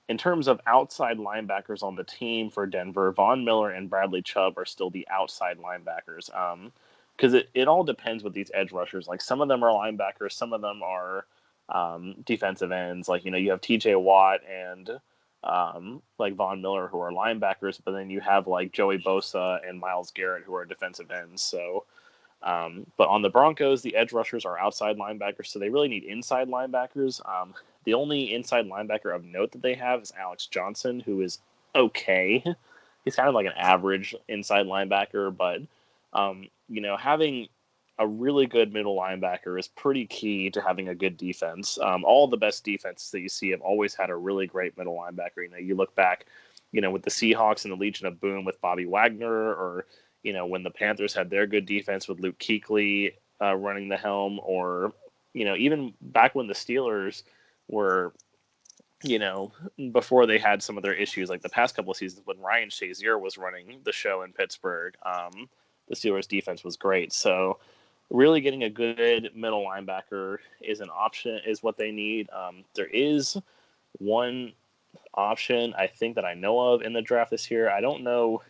in terms of outside linebackers on the team for Denver, Von Miller and Bradley Chubb are still the outside linebackers. Because it all depends with these edge rushers. Like, some of them are linebackers, some of them are defensive ends. Like, you have TJ Watt and like Von Miller, who are linebackers, but then you have like Joey Bosa and Myles Garrett, who are defensive ends. So, but on the Broncos, the edge rushers are outside linebackers, so they really need inside linebackers. The only inside linebacker of note that they have is Alex Johnson, who is okay. He's kind of like an average inside linebacker, but having a really good middle linebacker is pretty key to having a good defense. All the best defenses that you see have always had a really great middle linebacker. You look back, with the Seahawks and the Legion of Boom with Bobby Wagner, or, when the Panthers had their good defense with Luke Kuechly running the helm, or, even back when the Steelers were, before they had some of their issues, like the past couple of seasons when Ryan Shazier was running the show in Pittsburgh, the Steelers defense was great. So really getting a good middle linebacker is an option, is what they need. There is one option I think that I know of in the draft this year. I don't know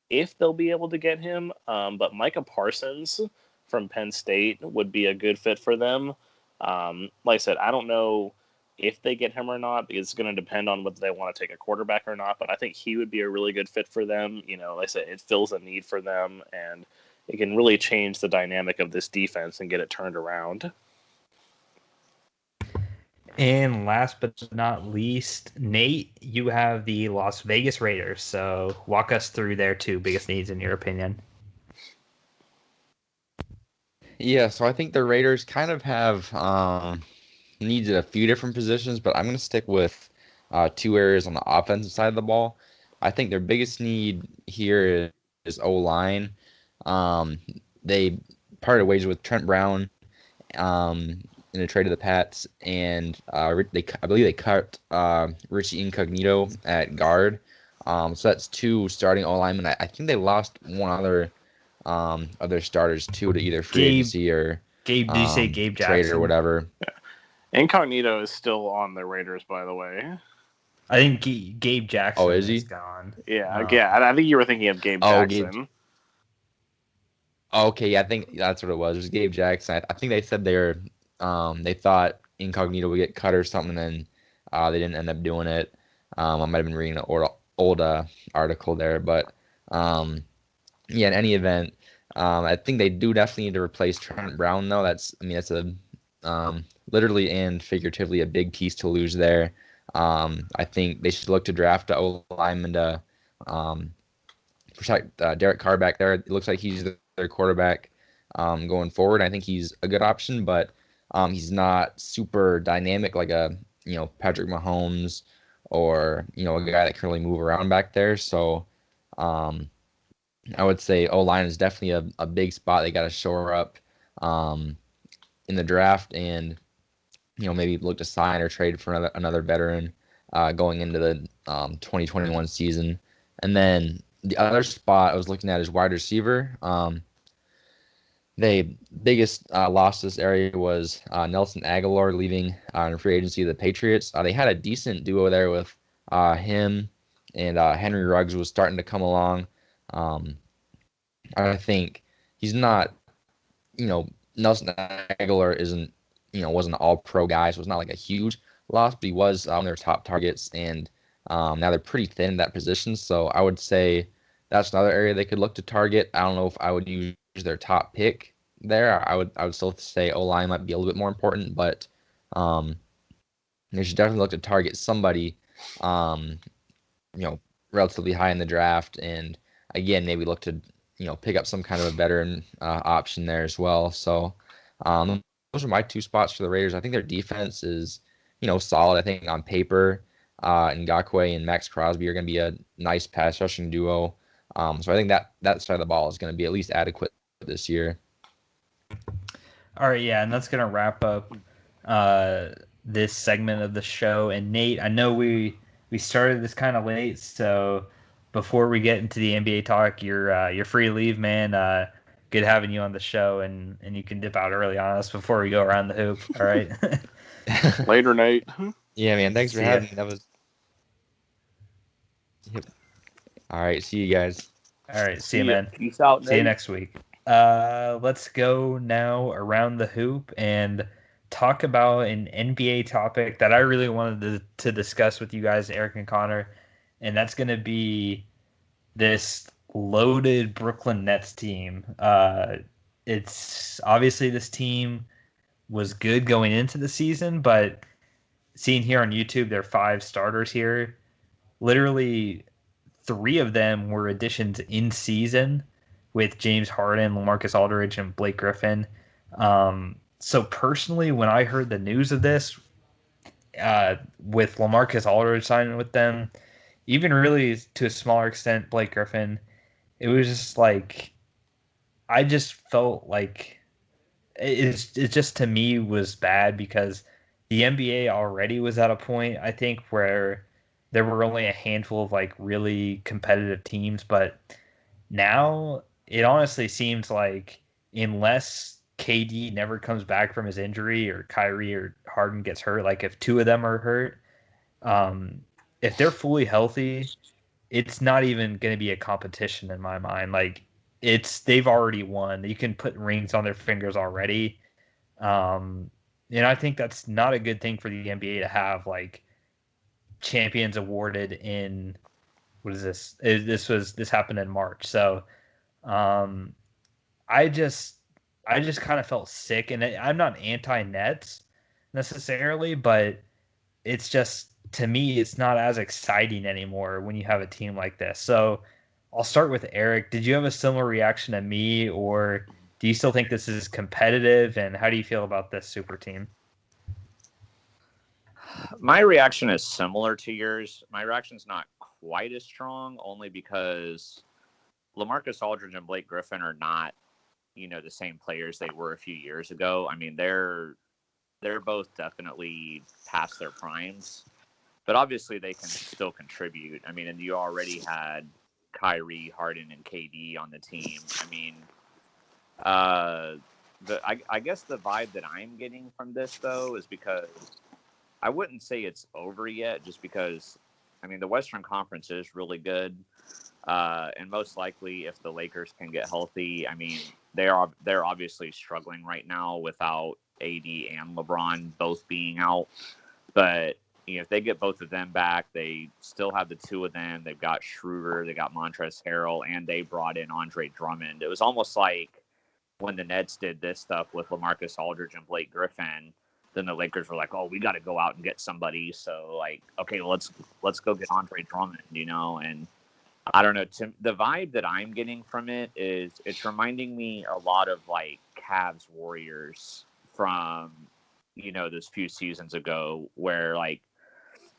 if they'll be able to get him, but Micah Parsons from Penn State would be a good fit for them. Like I said, I don't know if they get him or not, because it's going to depend on whether they want to take a quarterback or not, but I think he would be a really good fit for them. Like I said, it fills a need for them, and it can really change the dynamic of this defense and get it turned around. And last but not least, Nate, you have the Las Vegas Raiders. So walk us through their two biggest needs in your opinion. Yeah, so I think the Raiders kind of have needs at a few different positions, but I'm going to stick with two areas on the offensive side of the ball. I think their biggest need here is O-line. They parted ways with Trent Brown in a trade to the Pats, and I believe they cut Richie Incognito at guard. So that's two starting O-linemen. I think they lost one other starters too to either free agency or Gabe. Did you say Gabe Jackson? Trade or whatever. Yeah. Incognito is still on the Raiders, by the way. I think Gabe Jackson. Oh, is he? Gone. Yeah, yeah. I think you were thinking of Gabe Jackson. Okay, yeah, I think that's what it was. It was Gabe Jackson. I think they said they thought Incognito would get cut or something, and they didn't end up doing it. I might have been reading an old article there, but yeah, in any event, I think they do definitely need to replace Trent Brown, though. That's a literally and figuratively a big piece to lose there. I think they should look to draft a O-lineman to protect Derek Carr back there. It looks like he's their quarterback going forward. I think he's a good option, but he's not super dynamic like a Patrick Mahomes or a guy that can really move around back there. So I would say O-line is definitely a big spot they got to shore up in the draft, and maybe look to sign or trade for another veteran going into the 2021 season. And then the other spot I was looking at is wide receiver. The biggest loss this area was Nelson Aguilar leaving in free agency of the Patriots. They had a decent duo there with him and Henry Ruggs was starting to come along. I think he's not, Nelson Aguilar wasn't an all-pro guy, so it's not like a huge loss, but he was one of their top targets, and now they're pretty thin in that position, so I would say that's another area they could look to target. I don't know if I would use their top pick there. I would still say O-line might be a little bit more important, but they should definitely look to target somebody, relatively high in the draft, and again, maybe look to pick up some kind of a veteran option there as well. So those are my two spots for the Raiders. I think their defense is solid. I think on paper, Ngakoue and Max Crosby are going to be a nice pass rushing duo. So I think that side of the ball is going to be at least adequate this year. All right, yeah, and that's going to wrap up this segment of the show. And Nate, I know we started this kind of late, so before we get into the NBA talk, you're free to leave, man. Good having you on the show, and you can dip out early on us before we go around the hoop. All right. Later, Nate. Yeah, man. Thanks for having me. That was. Yep. All right. See you guys. All right. See you, man. Peace out, Nate. See you next week. Let's go now around the hoop and talk about an NBA topic that I really wanted to discuss with you guys, Eric and Connor, and that's going to be this loaded Brooklyn Nets team. It's obviously this team was good going into the season, but seeing here on YouTube, there are 5 starters here. Literally 3 of them were additions in season with James Harden, Lamarcus Aldridge, and Blake Griffin. So personally, when I heard the news of this, with Lamarcus Aldridge signing with them, even really to a smaller extent, Blake Griffin, it was just like, I just felt like it just to me was bad because the NBA already was at a point, I think, where there were only a handful of like really competitive teams, but now it honestly seems like unless KD never comes back from his injury or Kyrie or Harden gets hurt, like if 2 of them are hurt, if they're fully healthy, it's not even going to be a competition in my mind. Like they've already won. You can put rings on their fingers already. And I think that's not a good thing for the NBA to have like champions awarded in, what is this? This happened in March. So, I just kind of felt sick, and I'm not anti-Nets necessarily, but it's just, to me, it's not as exciting anymore when you have a team like this. So I'll start with Eric. Did you have a similar reaction to me, or do you still think this is competitive, and how do you feel about this super team? My reaction is similar to yours. My reaction is not quite as strong, only because Lamarcus Aldridge and Blake Griffin are not, the same players they were a few years ago. I mean, they're both definitely past their primes, but obviously they can still contribute. I mean, and you already had Kyrie, Harden, and KD on the team. I mean, I guess the vibe that I'm getting from this, though, is because I wouldn't say it's over yet, just because, I mean, the Western Conference is really good. And most likely, if the Lakers can get healthy, I mean, they're obviously struggling right now without AD and LeBron both being out. But if they get both of them back, they still have the 2 of them. They've got Schroeder, they got Montrezl Harrell, and they brought in Andre Drummond. It was almost like when the Nets did this stuff with Lamarcus Aldridge and Blake Griffin, then the Lakers were like, "Oh, we got to go out and get somebody." So, like, okay, well, let's go get Andre Drummond, and I don't know. The vibe that I'm getting from it is it's reminding me a lot of like Cavs Warriors from, those few seasons ago, where like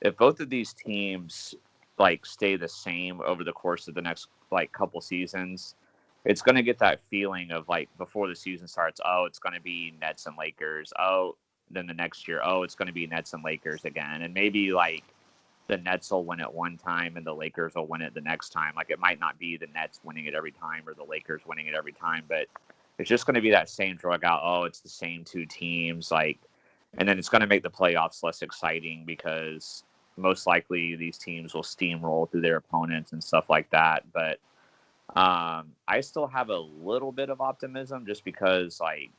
if both of these teams like stay the same over the course of the next like couple seasons, it's going to get that feeling of like before the season starts, oh, it's going to be Nets and Lakers. Oh, then the next year, oh, it's going to be Nets and Lakers again. And maybe like the Nets will win it one time and the Lakers will win it the next time. Like, it might not be the Nets winning it every time or the Lakers winning it every time, but it's just going to be that same drug out. Oh, it's the same two teams. Like, and then it's going to make the playoffs less exciting because most likely these teams will steamroll through their opponents and stuff like that. But I still have a little bit of optimism just because, like,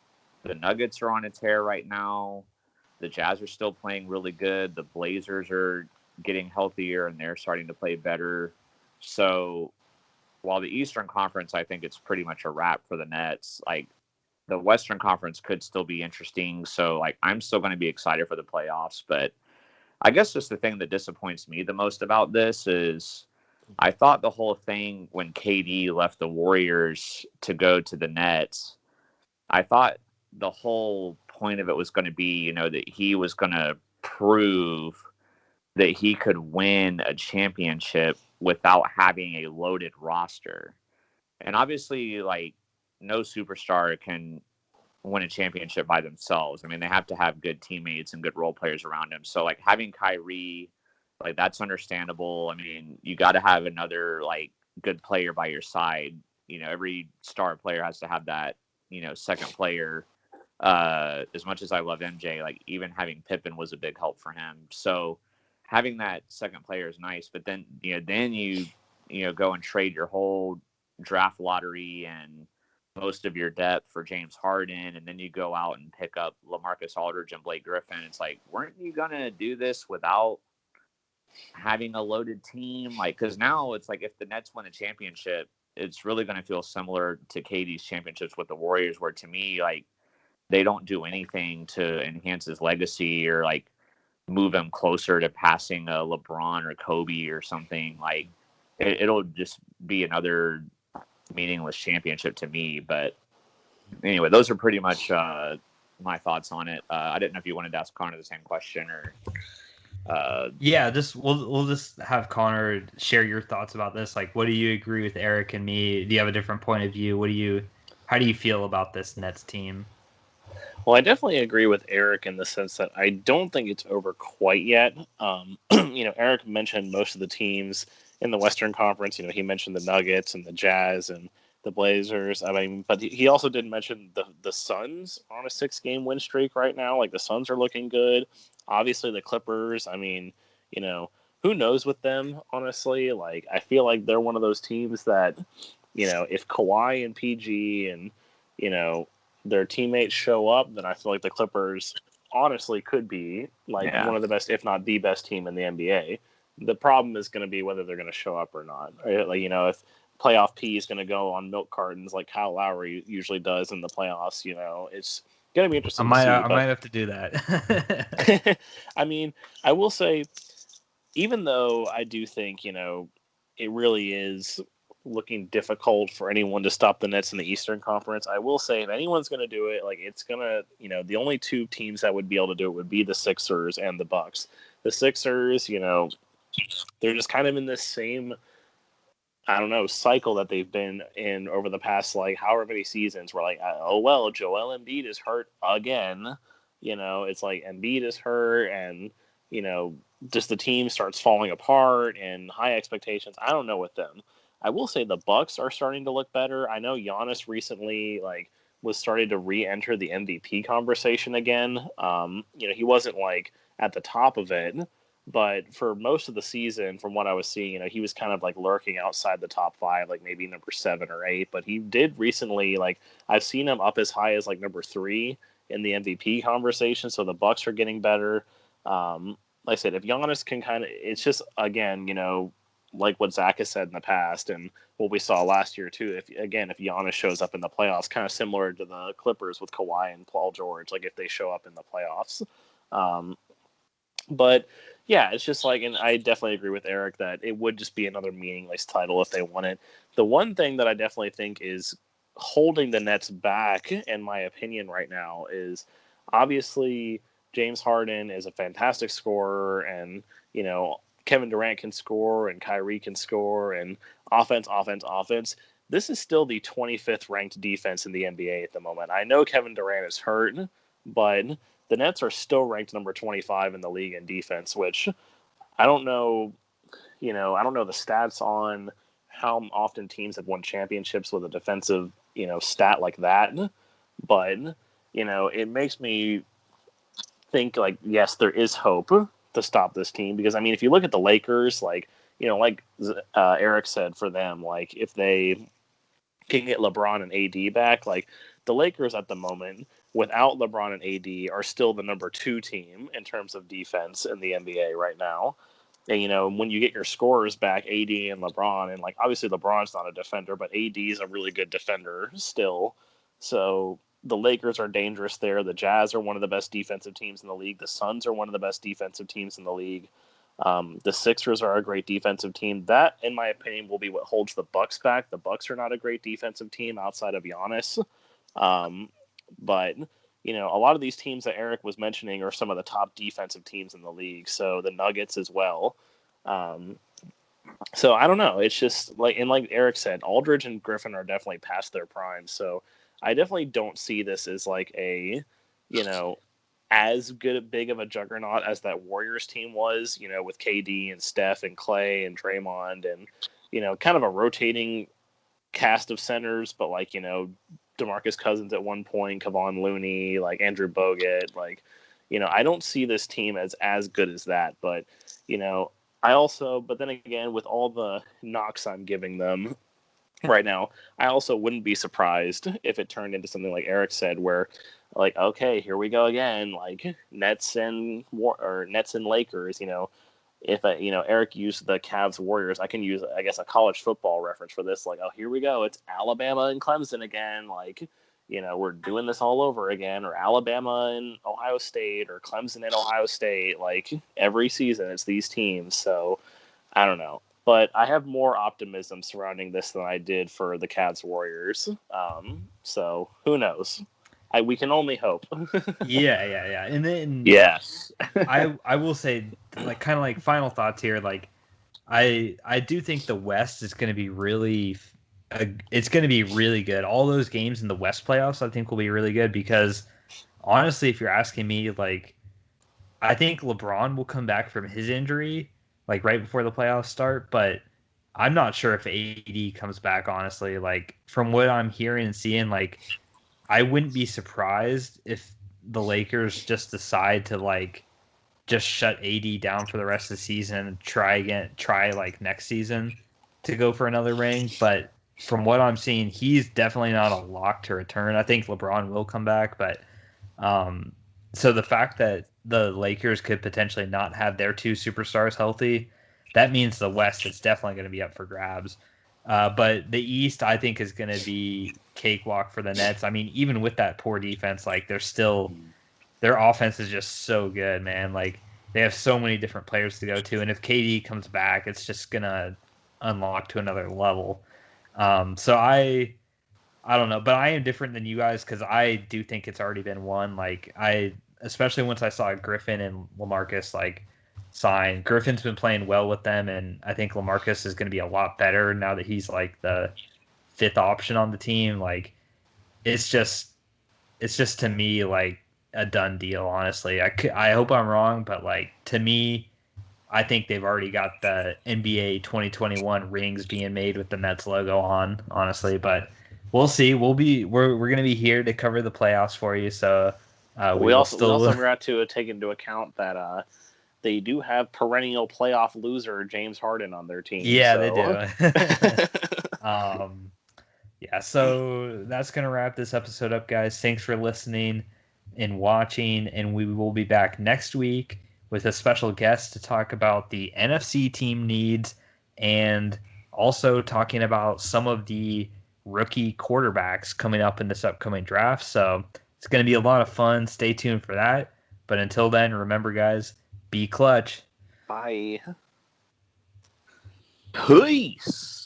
the Nuggets are on a tear right now. The Jazz are still playing really good. The Blazers are getting healthier and they're starting to play better. So while the Eastern Conference, I think it's pretty much a wrap for the Nets, like, the Western Conference could still be interesting. So, like, I'm still going to be excited for the playoffs. But I guess just the thing that disappoints me the most about this is I thought the whole thing when KD left the Warriors to go to the Nets, I thought the whole point of it was going to be, you know, that he was going to prove that he could win a championship without having a loaded roster. And obviously, like, no superstar can win a championship by themselves. I mean, they have to have good teammates and good role players around them. So, like, having Kyrie, like, that's understandable. I mean, you got to have another, like, good player by your side. You know, every star player has to have that, you know, second player. As much as I love MJ, like, even having Pippen was a big help for him. So having that second player is nice. But then, you go and trade your whole draft lottery and most of your depth for James Harden, and then you go out and pick up Lamarcus Aldridge and Blake Griffin. It's like, weren't you gonna do this without having a loaded team? Like, because now it's like, if the Nets win a championship, it's really going to feel similar to KD's championships with the Warriors, where, to me, like, they don't do anything to enhance his legacy or, like, move him closer to passing a LeBron or Kobe or something. Like, it'll just be another meaningless championship to me. But anyway, those are pretty much my thoughts on it. I didn't know if you wanted to ask Connor the same question or. Yeah, just we'll just have Connor share your thoughts about this. Like, what do you agree with Eric and me? Do you have a different point of view? How do you feel about this Nets team? Well, I definitely agree with Eric in the sense that I don't think it's over quite yet. Eric mentioned most of the teams in the Western Conference. You know, he mentioned the Nuggets and the Jazz and the Blazers. I mean, but he also didn't mention the Suns on a 6-game win streak right now. Like, the Suns are looking good. Obviously, the Clippers. I mean, you know, who knows with them, honestly? Like, I feel like they're one of those teams that, you know, if Kawhi and PG and, you know, their teammates show up, then I feel like the Clippers honestly could be like one of the best, if not the best team in the NBA. The problem is going to be whether they're going to show up or not. Right? Like, you know, if playoff P is going to go on milk cartons like Kyle Lowry usually does in the playoffs, you know, it's going to be interesting to see. I might have to do that. I mean, I will say, even though I do think, you know, it really is looking difficult for anyone to stop the Nets in the Eastern Conference, I will say, if anyone's going to do it, like, it's going to, you know, the only two teams that would be able to do it would be the Sixers and the Bucks. The Sixers, you know, they're just kind of in this same, I don't know, cycle that they've been in over the past, like, however many seasons, where, like, oh, well, Joel Embiid is hurt again. You know, it's like Embiid is hurt, and, you know, just the team starts falling apart and high expectations. I don't know with them. I will say the Bucks are starting to look better. I know Giannis recently, like, was starting to re-enter the MVP conversation again. You know, he wasn't, like, at the top of it, but for most of the season, from what I was seeing, you know, he was kind of, like, lurking outside the top 5, like maybe number 7 or 8. But he did recently, like, I've seen him up as high as, like, number 3 in the MVP conversation. So the Bucks are getting better. Like I said, if Giannis can kind of, it's just, again, you know, like what Zach has said in the past and what we saw last year too. If Giannis shows up in the playoffs, kind of similar to the Clippers with Kawhi and Paul George, like if they show up in the playoffs. But yeah, it's just like, and I definitely agree with Eric that it would just be another meaningless title if they won it. The one thing that I definitely think is holding the Nets back, in my opinion, right now is obviously James Harden is a fantastic scorer, and, you know, Kevin Durant can score and Kyrie can score, and offense. This is still the 25th ranked defense in the NBA at the moment. I know Kevin Durant is hurt, but the Nets are still ranked number 25 in the league in defense, which I don't know, I don't know the stats on how often teams have won championships with a defensive, stat like that. But, it makes me think like, yes, there is hope to stop this team. Because, I mean, if you look at the Lakers, like Eric said for them, like if they can get LeBron and AD back, like the Lakers at the moment, without LeBron and AD, are still the number 2 team in terms of defense in the NBA right now. And, when you get your scorers back, AD and LeBron, and like obviously LeBron's not a defender, but AD is a really good defender still. So the Lakers are dangerous there. The Jazz are one of the best defensive teams in the league. The Suns are one of the best defensive teams in the league. The Sixers are a great defensive team. That, in my opinion, will be what holds the Bucks back. The Bucks are not a great defensive team outside of Giannis. But a lot of these teams that Eric was mentioning are some of the top defensive teams in the league. So the Nuggets as well. So I don't know. It's just like Eric said, Aldridge and Griffin are definitely past their prime. So I definitely don't see this as like a, as big of a juggernaut as that Warriors team was, with KD and Steph and Clay and Draymond and, kind of a rotating cast of centers, but like, DeMarcus Cousins at one point, Kevon Looney, like Andrew Bogut, like, I don't see this team as good as that, but, but then again, with all the knocks I'm giving them right now, I also wouldn't be surprised if it turned into something like Eric said, where like, okay, here we go again, like Nets and Lakers, if Eric used the Cavs Warriors, I can use, I guess, a college football reference for this. Like, oh, here we go. It's Alabama and Clemson again. Like, we're doing this all over again, or Alabama and Ohio State, or Clemson and Ohio State. Like every season, it's these teams. So I don't know, but I have more optimism surrounding this than I did for the Cavs Warriors. So who knows? We can only hope. Yeah. And then yes, I will say, like, kind of like final thoughts here. Like, I do think the West is going to be really, it's going to be really good. All those games in the West playoffs, I think, will be really good because, honestly, if you're asking me, like, I think LeBron will come back from his injury, like, right before the playoffs start, but I'm not sure if AD comes back, honestly. Like, from what I'm hearing and seeing, like, I wouldn't be surprised if the Lakers just decide to like just shut AD down for the rest of the season and try like next season to go for another ring. But from what I'm seeing, he's definitely not a lock to return. I think LeBron will come back, but so the fact that the Lakers could potentially not have their 2 superstars healthy, that means the West is definitely going to be up for grabs. But the East, I think, is going to be cakewalk for the Nets. I mean, even with that poor defense, like their offense is just so good, man. Like they have so many different players to go to, and if KD comes back, it's just gonna unlock to another level. So I don't know, but I am different than you guys because I do think it's already been won. Like especially once I saw Griffin and Lamarcus like sign. Griffin's been playing well with them, and I think Lamarcus is going to be a lot better now that he's like the 5th option on the team. Like it's just to me like a done deal, honestly. I hope I'm wrong, but like to me, I think they've already got the NBA 2021 rings being made with the Nets logo on, honestly. But we'll see. We're going to be here to cover the playoffs for you. So we also got to take into account that they do have perennial playoff loser James Harden on their team. Yeah, so. They do. Yeah, so that's going to wrap this episode up, guys. Thanks for listening and watching, and we will be back next week with a special guest to talk about the NFC team needs and also talking about some of the rookie quarterbacks coming up in this upcoming draft. So it's going to be a lot of fun. Stay tuned for that. But until then, remember, guys, be clutch. Bye. Peace.